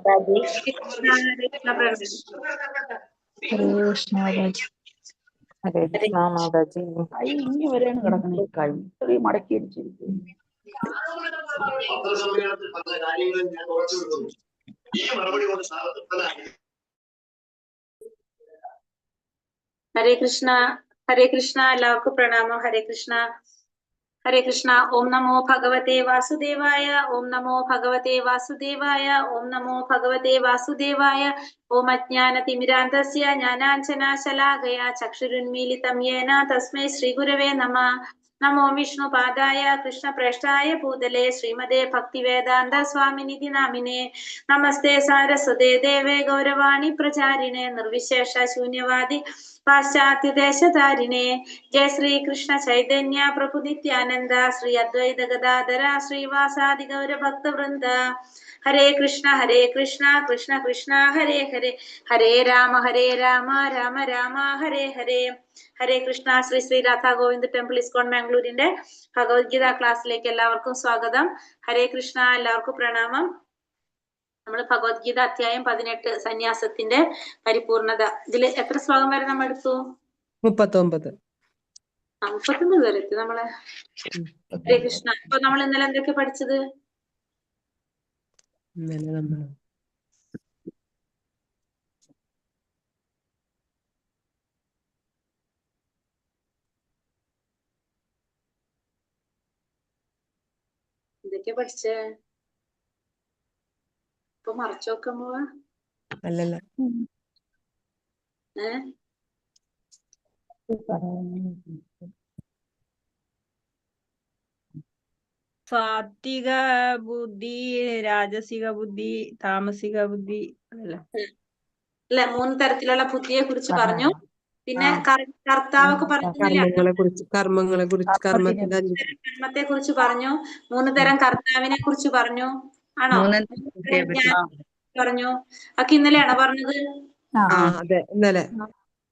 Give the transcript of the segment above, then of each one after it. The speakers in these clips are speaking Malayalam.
മാതാജി. ഹരേ കൃഷ്ണ മാതാജി. ഹരേ കൃഷ്ണ മാതാജി. കൈ ഇനി വരെയാണ് കിടക്കണേ. കൈ ഇത്രയും മടക്കി അടിച്ചിരിക്കും. ഹരേ കൃഷ്ണ. ഹരേ കൃഷ്ണ. എല്ലാവർക്കും പ്രണാമം. ഹരേ കൃഷ്ണ. ഹരേ കൃഷ്ണ. ഓം നമോ ഭഗവതേ വാസുദേവായ. ഓം നമോ ഭഗവതേ വാസുദേവായ. ഓം നമോ ഭഗവതേ വാസുദേവായ. ഓം അജ്ഞാനതിമിരാന്തസ്യ ജ്ഞാനാഞ്ജനശലാകയ ചക്ഷുരുന്മീലിതം യേന തസ്മൈ ശ്രീഗുരവേ നമഃ. നമോ വിഷ്ണുപാദായ കൃഷ്ണപ്രേഷ്ഠായ ഭൂതലേ ശ്രീമതേ ഭക്തിവേദാന്ത സ്വാമിനിധി നാമിനെ. നമസ്തേ സാരസ്വതേ ദേവേ ഗൗരവാണി പ്രചാരിണേ നിർവിശേഷ ശൂന്യവാദി പാശ്ചാത്യദേശധാരിണേ. ജയ ശ്രീ കൃഷ്ണ ചൈതന്യ പ്രഭു നിത്യാനന്ദ ശ്രീ അദ്വൈത ഗദാധര ശ്രീവാസാദി ഗൗരഭക്തവൃന്ദ. ഹരേ കൃഷ്ണ കൃഷ്ണ കൃഷ്ണ ഹരേ ഹരേ. ഹരേ രാമ രാമ രാമ ഹരേ ഹരേ. ഹരേ കൃഷ്ണ. ശ്രീ ശ്രീ രാധാ ഗോവിന്ദ് ടെമ്പിൾ ഇസ്കോൺ മാംഗ്ലൂരിന്റെ ഭഗവത്ഗീത ക്ലാസ്സിലേക്ക് എല്ലാവർക്കും സ്വാഗതം. ഹരേ കൃഷ്ണ. എല്ലാവർക്കും പ്രണാമം. നമ്മൾ ഭഗവത്ഗീത അധ്യായം 18 സന്യാസത്തിന്റെ പരിപൂർണത. ഇതിൽ എത്ര ശ്ലോകം വരെ നമ്മൾ എടുത്തു? 39. 39 വരെ എത്തി നമ്മളെ. ഹരേ കൃഷ്ണ. അപ്പൊ നമ്മൾ ഇന്നലെ എന്തൊക്കെ പഠിച്ചത്? എന്തൊക്കെ പഠിച്ചേ? ഇപ്പൊ മറച്ചു നോക്കാൻ പോവാ? അല്ലല്ല, സാത്വിക ബുദ്ധി, രാജസിക ബുദ്ധി, താമസിക ബുദ്ധി അല്ല 3 തരത്തിലുള്ള ബുദ്ധിയെ കുറിച്ച് പറഞ്ഞു. പിന്നെ കർത്താവൊക്കെ കർമ്മത്തെ കുറിച്ച് പറഞ്ഞു. 3 തരം കർത്താവിനെ കുറിച്ച് പറഞ്ഞു. ആണോ? പറഞ്ഞു. ഒക്കെ ഇന്നലെയാണോ പറഞ്ഞത്? ഇന്നലെ.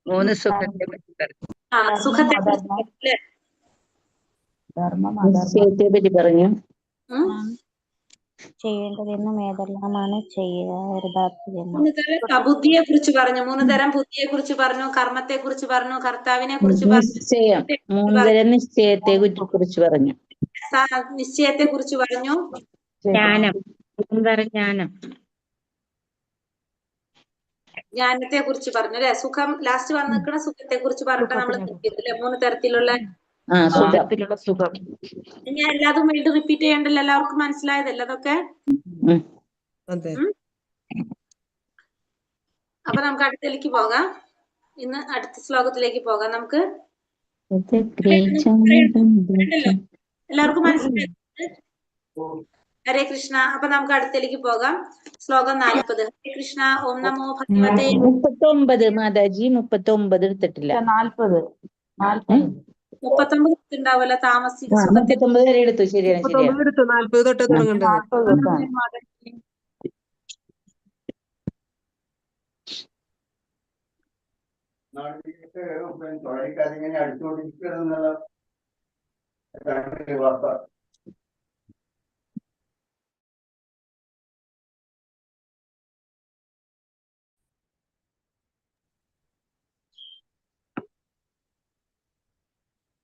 3 സുഖത്തെ പറ്റി സുഖത്തെ പറ്റി പറഞ്ഞു. ചെയ്യേണ്ടതെന്നും ഏതെല്ലാമാണ് ചെയ്യരുതാത്തതെന്നും. 3 തരം ബുദ്ധിയെ കുറിച്ച് പറഞ്ഞു. 3 തരം ബുദ്ധിയെ കുറിച്ച് പറഞ്ഞു. കർമ്മത്തെ കുറിച്ച് പറഞ്ഞു. കർത്താവിനെ കുറിച്ച് പറഞ്ഞു. നിശ്ചയത്തെ കുറിച്ച് പറഞ്ഞു. നിശ്ചയത്തെ കുറിച്ച് പറഞ്ഞു. ജ്ഞാനത്തെ കുറിച്ച് പറഞ്ഞു അല്ലെ. സുഖം ലാസ്റ്റ് വന്നിരിക്കണ സുഖത്തെ കുറിച്ച് പറഞ്ഞിട്ട് നമ്മൾ നിർത്തിയതല്ലേ. 3 തരത്തിലുള്ള സുഖം. ഞാൻ എല്ലാതും വീണ്ടും റിപ്പീറ്റ് ചെയ്യണ്ടല്ലോ. എല്ലാവർക്കും മനസ്സിലായതല്ലോ അതൊക്കെ? അപ്പൊ നമുക്ക് അടുത്തേക്ക് പോകാം. ഇന്ന് അടുത്ത ശ്ലോകത്തിലേക്ക് പോകാം നമുക്ക്. എല്ലാവർക്കും മനസ്സിലായത്? ഹരേ കൃഷ്ണ. അപ്പൊ നമുക്ക് അടുത്തേക്ക് പോകാം. ശ്ലോകം 40. ഹരേ കൃഷ്ണ. ഓം നമോ ഭഗവതേ. 39 മാതാജി. 39 എടുത്തിട്ടില്ല. 40 39 ഉണ്ടാവല്ലോ. താമസിക സുഖത്തെ 39 വരെ എടുത്തു. ശരിയാണ്. 40 തൊട്ട് തുടങ്ങേണ്ടത്. അടിച്ചുകൊണ്ടിരിക്കണം.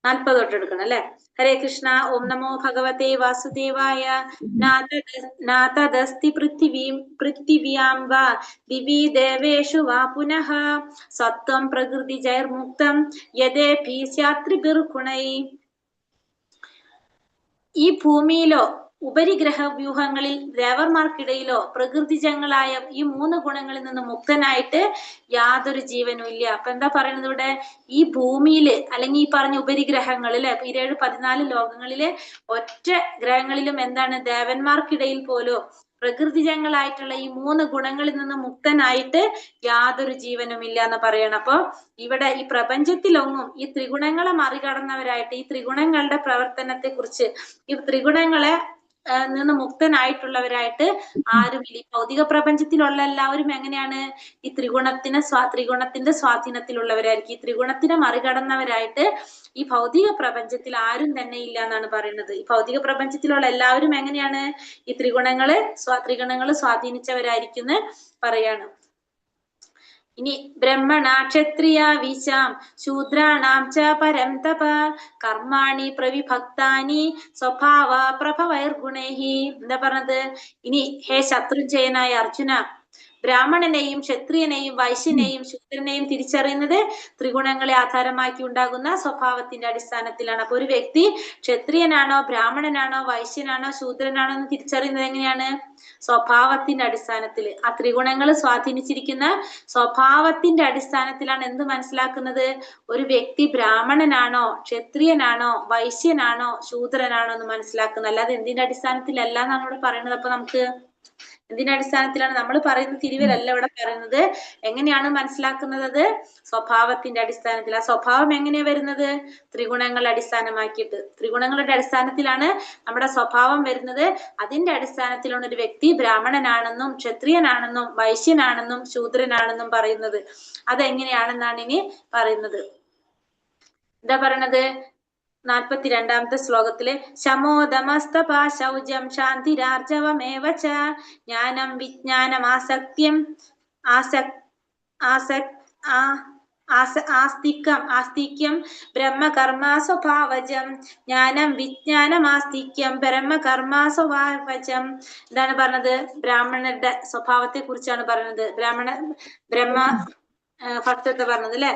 40 തൊട്ട് എടുക്കണം അല്ലെ. ഹരേ കൃഷ്ണ. ഓം നമോ ഭഗവതേ വാസുദേവായ. നാതദസ്തി പൃഥിവ്യാം വാ ദിവി ദേവേഷു വാ പുനഃ സത്വം പ്രകൃതി ജൈർമുക്തം യദേഭി സ്യാത്രിഭിർഗുണൈ. ഈ ഭൂമിയിലോ ഉപരിഗ്രഹ വ്യൂഹങ്ങളിൽ ദേവർമാർക്കിടയിലോ പ്രകൃതിജങ്ങളായ ഈ 3 ഗുണങ്ങളിൽ നിന്ന് മുക്തനായിട്ട് യാതൊരു ജീവനും ഇല്ല. അപ്പൊ എന്താ പറയുന്നത് ഇവിടെ? ഈ ഭൂമിയില് അല്ലെങ്കിൽ ഈ പറഞ്ഞ ഉപരിഗ്രഹങ്ങളില് 14 ലോകങ്ങളില് ഒറ്റ ഗ്രഹങ്ങളിലും എന്താണ് ദേവന്മാർക്കിടയിൽ പോലും പ്രകൃതിജങ്ങളായിട്ടുള്ള ഈ 3 ഗുണങ്ങളിൽ നിന്ന് മുക്തനായിട്ട് യാതൊരു ജീവനും ഇല്ല എന്ന് പറയണം. അപ്പൊ ഇവിടെ ഈ പ്രപഞ്ചത്തിലൊന്നും ഈ ത്രിഗുണങ്ങളെ മറികടന്നവരായിട്ട് ഈ ത്രിഗുണങ്ങളുടെ പ്രവർത്തനത്തെ കുറിച്ച് ഈ ത്രിഗുണങ്ങളെ നിന്ന് മുക്തനായിട്ടുള്ളവരായിട്ട് ആരുമില്ല. ഈ ഭൗതിക പ്രപഞ്ചത്തിലുള്ള എല്ലാവരും എങ്ങനെയാണ്? ഈ ത്രിഗുണത്തിന്റെ സ്വാധീനത്തിലുള്ളവരായിരിക്കും. ഈ ത്രിഗുണത്തിനെ മറികടന്നവരായിട്ട് ഈ ഭൗതിക പ്രപഞ്ചത്തിൽ ആരും തന്നെ ഇല്ല എന്നാണ് പറയുന്നത്. ഈ ഭൗതിക പ്രപഞ്ചത്തിലുള്ള എല്ലാവരും എങ്ങനെയാണ്? ഈ ത്രിഗുണങ്ങള് സ്വാധീനിച്ചവരായിരിക്കും പറയാണ്. ഇനി ബ്രഹ്മണ ക്ഷത്രിയ വിശാം ശൂദ്രാണാം ച പരം തപ കർമാണി പ്രവിഭക്താനി സ്വഭാവ പ്രഭവൈർഗുണൈഹി. എന്താ പറഞ്ഞത്? ഇനി ഹേ ശത്രുഞ്ജയനായ അർജുന, ബ്രാഹ്മണനെയും ക്ഷത്രിയനെയും വൈശ്യനെയും ശൂദ്രനെയും തിരിച്ചറിയുന്നത് ത്രിഗുണങ്ങളെ ആധാരമാക്കി ഉണ്ടാകുന്ന സ്വഭാവത്തിന്റെ അടിസ്ഥാനത്തിലാണ്. അപ്പൊ ഒരു വ്യക്തി ക്ഷത്രിയനാണോ ബ്രാഹ്മണനാണോ വൈശ്യനാണോ ശൂദ്രനാണോ എന്ന് തിരിച്ചറിയുന്നത് എങ്ങനെയാണ്? സ്വഭാവത്തിന്റെ അടിസ്ഥാനത്തിൽ. ആ ത്രിഗുണങ്ങൾ സ്വാധീനിച്ചിരിക്കുന്ന സ്വഭാവത്തിന്റെ അടിസ്ഥാനത്തിലാണ് എന്ത് മനസ്സിലാക്കുന്നത്? ഒരു വ്യക്തി ബ്രാഹ്മണനാണോ ക്ഷത്രിയനാണോ വൈശ്യനാണോ ശൂദ്രനാണോ എന്ന് മനസ്സിലാക്കുന്നത്. അല്ലാതെ എന്തിന്റെ അടിസ്ഥാനത്തിലല്ല എന്നാണ് ഇവിടെ പറയുന്നത്. അപ്പൊ നമുക്ക് എന്തിന്റെ അടിസ്ഥാനത്തിലാണ്? നമ്മൾ പറയുന്ന തിരിവിലല്ല ഇവിടെ പറയുന്നത്. എങ്ങനെയാണ് മനസ്സിലാക്കുന്നത്? അത് സ്വഭാവത്തിന്റെ അടിസ്ഥാനത്തിൽ. ആ സ്വഭാവം എങ്ങനെയാ വരുന്നത്? ത്രിഗുണങ്ങളെ അടിസ്ഥാനമാക്കിയിട്ട്. ത്രിഗുണങ്ങളുടെ അടിസ്ഥാനത്തിലാണ് നമ്മുടെ സ്വഭാവം വരുന്നത്. അതിന്റെ അടിസ്ഥാനത്തിലാണ് ഒരു വ്യക്തി ബ്രാഹ്മണനാണെന്നും ക്ഷത്രിയനാണെന്നും വൈശ്യനാണെന്നും ശൂദ്രനാണെന്നും പറയുന്നത്. അതെങ്ങനെയാണെന്നാണ് ഇനി പറയുന്നത്. എന്താ പറയണത്? 42ാമത്തെ ശ്ലോകത്തില് ശമോദമസ്തപാ ശൗചം ശാന്തിരാർജവമേവ ച ജ്ഞാനം വിജ്ഞാനം ആസ്തിക്യം ബ്രഹ്മകർമ്മ സ്വഭാവജം ജ്ഞാനം വിജ്ഞാനം ആസ്തിക്യം ബ്രഹ്മകർമ്മ സ്വഭാവജം. എന്താണ് പറഞ്ഞത്? ബ്രാഹ്മണരുടെ സ്വഭാവത്തെ കുറിച്ചാണ് പറയുന്നത്. ഫസ്റ്റത്തെ പറഞ്ഞത് അല്ലെ,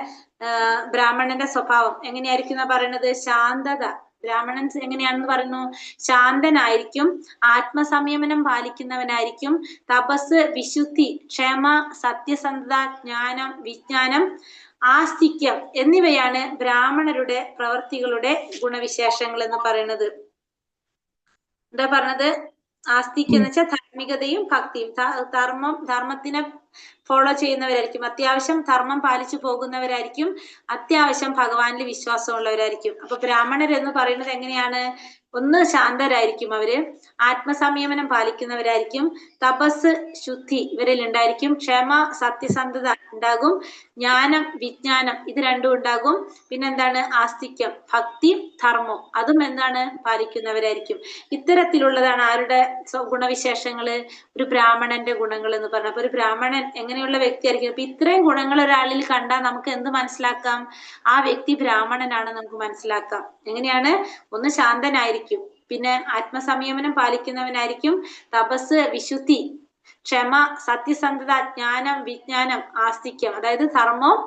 ബ്രാഹ്മണന്റെ സ്വഭാവം എങ്ങനെയായിരിക്കും പറയുന്നത്? ശാന്തത. ബ്രാഹ്മണൻ എങ്ങനെയാണെന്ന് പറയുന്നു? ശാന്തനായിരിക്കും, ആത്മസംയമനം പാലിക്കുന്നവനായിരിക്കും, തപസ്, വിശുദ്ധി, ക്ഷമ, സത്യസന്ധത, ജ്ഞാനം, വിജ്ഞാനം, ആസ്തിക്യം എന്നിവയാണ് ബ്രാഹ്മണരുടെ പ്രവൃത്തികളുടെ ഗുണവിശേഷങ്ങൾ എന്ന് പറയുന്നത്. എന്താ പറഞ്ഞത്? ആസ്തിക്യം എന്ന് വെച്ചാൽ ധാർമ്മികതയും ഭക്തിയും. ധർമ്മത്തിനെ ഫോളോ ചെയ്യുന്നവരായിരിക്കും, അത്യാവശ്യം ധർമ്മം പാലിച്ചു പോകുന്നവരായിരിക്കും, അത്യാവശ്യം ഭഗവാനിൽ വിശ്വാസമുള്ളവരായിരിക്കും. അപ്പൊ ബ്രാഹ്മണർ എന്ന് പറയുന്നത് എങ്ങനെയാണ്? ഒന്ന് ശാന്തരായിരിക്കും, അവര് ആത്മസംയമനം പാലിക്കുന്നവരായിരിക്കും, തപസ്, ശുദ്ധി ഇവരിൽ ഉണ്ടായിരിക്കും, ക്ഷമ, സത്യസന്ധത ഉണ്ടാകും, ജ്ഞാനം, വിജ്ഞാനം ഇത് രണ്ടും ഉണ്ടാകും. പിന്നെന്താണ്? ആസ്തിക്യം, ഭക്തി, ധർമ്മം അതും എന്താണ്? പാലിക്കുന്നവരായിരിക്കും. ഇത്തരത്തിലുള്ളതാണ് ആരുടെ ഗുണവിശേഷങ്ങള്? ഒരു ബ്രാഹ്മണന്റെ ഗുണങ്ങൾ എന്ന് പറഞ്ഞ. അപ്പൊ ഒരു ബ്രാഹ്മണൻ എങ്ങനെയുള്ള വ്യക്തിയായിരിക്കും? അപ്പൊ ഇത്രയും ഗുണങ്ങൾ ഒരാളിൽ കണ്ടാൽ നമുക്ക് എന്ത് മനസ്സിലാക്കാം? ആ വ്യക്തി ബ്രാഹ്മണനാണ് നമുക്ക് മനസ്സിലാക്കാം. എങ്ങനെയാണ്? ഒന്ന് ശാന്തനായിരിക്കും, പിന്നെ ആത്മസംയമനം പാലിക്കുന്നവനായിരിക്കും, തപസ്, വിശുദ്ധി, ക്ഷമ, സത്യസന്ധത, ജ്ഞാനം, വിജ്ഞാനം, ആസ്തിക്യം അതായത് ധർമ്മം,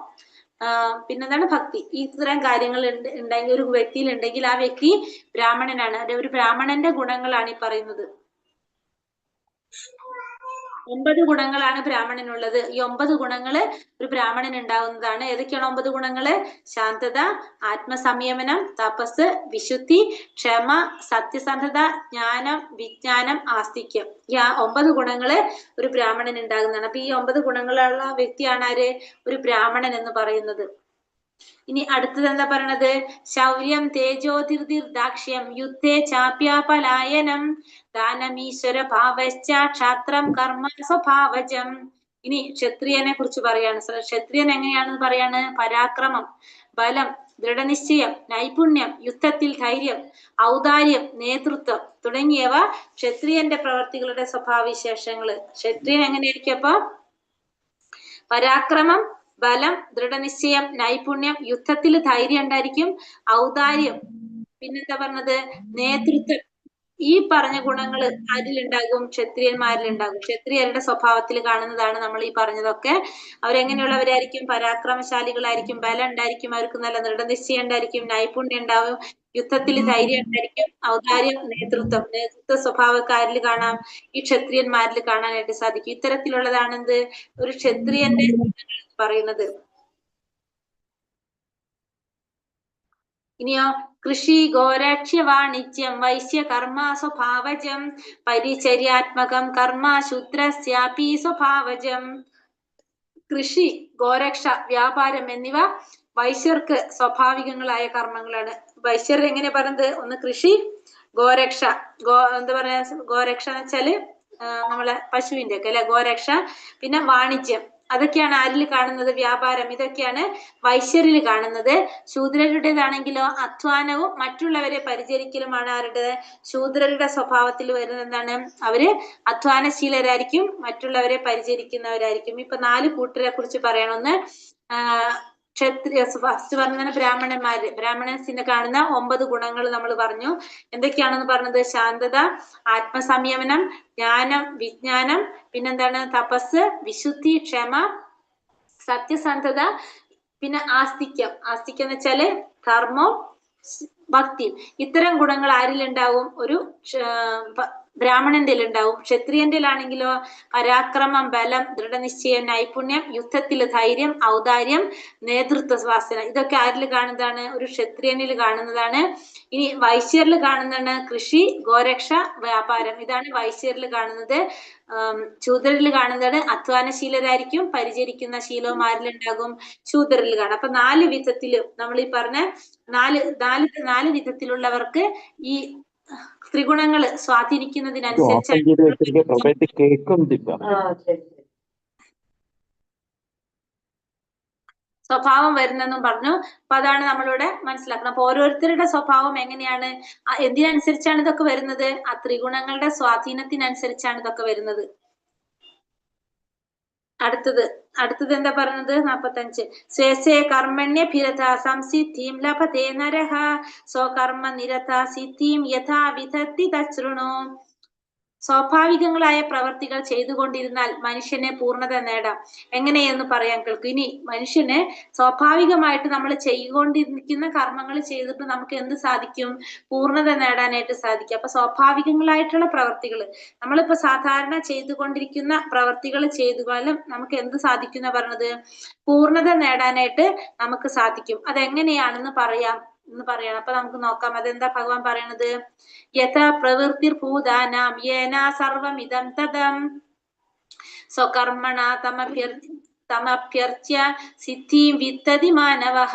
പിന്നെന്താണ്? ഭക്തി. ഇത്തരം കാര്യങ്ങൾ ഉണ്ടെങ്കിൽ ഒരു വ്യക്തിയിൽ ഉണ്ടെങ്കിൽ ആ വ്യക്തി ബ്രാഹ്മണനാണ്. അതെ, ഒരു ബ്രാഹ്മണന്റെ ഗുണങ്ങളാണ് ഈ പറയുന്നത്. 9 ഗുണങ്ങളാണ് ബ്രാഹ്മണനുള്ളത്. ഈ 9 ഗുണങ്ങള് ഒരു ബ്രാഹ്മണൻ ഉണ്ടാവുന്നതാണ്. ഏതൊക്കെയാണ് 9 ഗുണങ്ങള്? ശാന്തത, ആത്മസംയമനം, തപസ്, വിശുദ്ധി, ക്ഷമ, സത്യസന്ധത, ജ്ഞാനം, വിജ്ഞാനം, ആസ്തിക്യം. ഈ 9 ഗുണങ്ങള് ഒരു ബ്രാഹ്മണൻ ഉണ്ടാകുന്നതാണ്. അപ്പൊ ഈ 9 ഗുണങ്ങളുള്ള വ്യക്തിയാണ് ആര്? ഒരു ബ്രാഹ്മണൻ എന്ന് പറയുന്നത്. ഇനി അടുത്തത് എന്താ പറയണത്? ശൗര്യം, തേജോധിർദിർ ദാക്ഷ്യം, യുദ്ധേ ചാപ്യാപലായനം, ദാനമീശ്വര ഭാവശ്ച ക്ഷാത്രം കർമ്മ സ്വഭാവജം. ഇനി ക്ഷത്രിയനെ കുറിച്ച് പറയാണ്. ക്ഷത്രിയൻ എങ്ങനെയാണെന്ന് പറയാണ്? പരാക്രമം, ബലം, ദൃഢനിശ്ചയം, നൈപുണ്യം, യുദ്ധത്തിൽ ധൈര്യം, ഔദാര്യം, നേതൃത്വം തുടങ്ങിയവ ക്ഷത്രിയന്റെ പ്രവർത്തികളുടെ സ്വഭാവവിശേഷങ്ങള്. ക്ഷത്രിയൻ എങ്ങനെയായിരിക്കും? അപ്പൊ പരാക്രമം, ബലം, ദൃഢനിശ്ചയം, നൈപുണ്യം, യുദ്ധത്തിൽ ധൈര്യം ഉണ്ടായിരിക്കും, ഔദാര്യം, പിന്നെന്താ പറഞ്ഞത്? നേതൃത്വം. ഈ പറഞ്ഞ ഗുണങ്ങൾ ആരിലുണ്ടാകും? ക്ഷത്രിയന്മാരിലുണ്ടാകും. ക്ഷത്രിയരുടെ സ്വഭാവത്തിൽ കാണുന്നതാണ് നമ്മൾ ഈ പറഞ്ഞതൊക്കെ. അവരെങ്ങനെയുള്ളവരായിരിക്കും? പരാക്രമശാലികളായിരിക്കും, ബലം ഉണ്ടായിരിക്കും, അവർക്ക് നല്ല ദൃഢനിശ്ചയം ഉണ്ടായിരിക്കും, നൈപുണ്യം ഉണ്ടാവും, യുദ്ധത്തിൽ ധൈര്യം ഉണ്ടായിരിക്കും, ഔദാര്യം, നേതൃത്വ സ്വഭാവക്കാരിൽ കാണാം, ഈ ക്ഷത്രിയന്മാരിൽ കാണാനായിട്ട് സാധിക്കും. ഇത്തരത്തിലുള്ളതാണ് എന്ത്? ഒരു ക്ഷത്രിയന്റെ പറയുന്നത്. ഇനിയോ? കൃഷി, ഗോരക്ഷ്യ, വാണിജ്യം, വൈശ്യ കർമ്മ സ്വഭാവജം, പരിചര്യാത്മകം കർമ്മ ശൂദ്രസ്യാപി സ്വഭാവജം. കൃഷി, ഗോരക്ഷ, വ്യാപാരം എന്നിവ വൈശ്യർക്ക് സ്വാഭാവികങ്ങളായ കർമ്മങ്ങളാണ്. വൈശ്യർ എങ്ങനെ പറയുന്നത്? ഒന്ന് കൃഷി, ഗോരക്ഷ, എന്താ പറയാ, ഗോരക്ഷ എന്ന് വെച്ചാല് നമ്മളെ പശുവിന്റെ ഒക്കെ അല്ലെ ഗോരക്ഷ. പിന്നെ വാണിജ്യം, അതൊക്കെയാണ് ആരിൽ കാണുന്നത്? വ്യാപാരം. ഇതൊക്കെയാണ് വൈശ്യരിൽ കാണുന്നത്. ശൂദ്രരുടേതാണെങ്കിലോ അധ്വാനവും മറ്റുള്ളവരെ പരിചരിക്കലുമാണ് ആരുടെ? ശൂദ്രരുടെ സ്വഭാവത്തിൽ വരുന്നത് എന്താണ്? അവര് അധ്വാനശീലരായിരിക്കും, മറ്റുള്ളവരെ പരിചരിക്കുന്നവരായിരിക്കും. ഇപ്പൊ 4 കൂട്ടരെ കുറിച്ച് പറയണമെന്ന്. ക്ഷത്രിയ, ഫസ്റ്റ് പറഞ്ഞ ബ്രാഹ്മണന്മാര്. ബ്രാഹ്മണൻസിന് കാണുന്ന 9 ഗുണങ്ങൾ നമ്മൾ പറഞ്ഞു. എന്തൊക്കെയാണെന്ന് പറഞ്ഞത്? ശാന്തത, ആത്മസംയമനം, ജ്ഞാനം, വിജ്ഞാനം, പിന്നെന്താണ്? തപസ്, വിശുദ്ധി, ക്ഷമ, സത്യസന്ധത, പിന്നെ ആസ്തിക്യം. ആസ്തിക്യം എന്ന് വെച്ചാല് ധർമ്മം, ഭക്തി. ഇത്തരം ഗുണങ്ങൾ ആരിലുണ്ടാവും? ഒരു ബ്രാഹ്മണന്റെ ഉണ്ടാവും. ക്ഷത്രിയന്റെ പരാക്രമം, ബലം, ദൃഢനിശ്ചയം, നൈപുണ്യം, യുദ്ധത്തിൽ ധൈര്യം, ഔദാര്യം, നേതൃത്വ വാസന. ഇതൊക്കെ ആരിൽ കാണുന്നതാണ്? ഒരു ക്ഷത്രിയനിൽ കാണുന്നതാണ്. ഇനി വൈശ്യരിൽ കാണുന്നതാണ് കൃഷി, ഗോരക്ഷ, വ്യാപാരം. ഇതാണ് വൈശ്യരിൽ കാണുന്നത്. ശൂദ്രരിൽ കാണുന്നത് അധ്വാനശീലരായിരിക്കും, പരിചരിക്കുന്ന ശീലവും ആരിലുണ്ടാകും? ശൂദ്രരിൽ കാണും. അപ്പൊ 4 വിധത്തില് നമ്മൾ ഈ പറഞ്ഞ 4 വിധത്തിലുള്ളവർക്ക് ഈ ത്രിഗുണങ്ങൾ സ്വാധീനിക്കുന്നതിനനുസരിച്ച് സ്വഭാവം വരുന്നെന്നും പറഞ്ഞു. അപ്പൊ അതാണ് നമ്മളിവിടെ മനസ്സിലാക്കണം. അപ്പൊ ഓരോരുത്തരുടെ സ്വഭാവം എങ്ങനെയാണ്, എന്തിനനുസരിച്ചാണ് ഇതൊക്കെ വരുന്നത്? ആ ത്രിഗുണങ്ങളുടെ സ്വാധീനത്തിനനുസരിച്ചാണ് ഇതൊക്കെ വരുന്നത്. അടുത്തത് എന്താ പറയുന്നത്? 45. സ്വേസേ കർമ്മണ്യ ഭിരത സംസിദ്ധിം ലഭതേ നരഃ സ്വകർമ്മ നിരത സിദ്ധിം യഥാ വിധത്തി തശൃണു. സ്വാഭാവികങ്ങളായ പ്രവർത്തികൾ ചെയ്തുകൊണ്ടിരുന്നാൽ മനുഷ്യനെ പൂർണ്ണത നേടാം. എങ്ങനെയെന്ന് പറയാൻ കേൾക്കും. ഇനി മനുഷ്യന് സ്വാഭാവികമായിട്ട് നമ്മൾ ചെയ്തുകൊണ്ടിരിക്കുന്ന കർമ്മങ്ങൾ ചെയ്തിട്ട് നമുക്ക് എന്ത് സാധിക്കും? പൂർണ്ണത നേടാനായിട്ട് സാധിക്കും. അപ്പൊ സ്വാഭാവികങ്ങളായിട്ടുള്ള പ്രവർത്തികൾ, നമ്മളിപ്പോ സാധാരണ ചെയ്തുകൊണ്ടിരിക്കുന്ന പ്രവർത്തികൾ ചെയ്താലും നമുക്ക് എന്ത് സാധിക്കുന്ന പറഞ്ഞത്? പൂർണ്ണത നേടാനായിട്ട് നമുക്ക് സാധിക്കും. അതെങ്ങനെയാണെന്ന് പറയണം. അപ്പൊ നമുക്ക് നോക്കാം. അതെന്താ ഭഗവാൻ പറയണത്? യഥാ പ്രവൃത്തിർ ഭൂതാനാം യേന സർവമിദം തദം സ്വകർമ്മണ തമഭ്യർച്ച്യ സിദ്ധിം വിത്തതി മാനവഃ.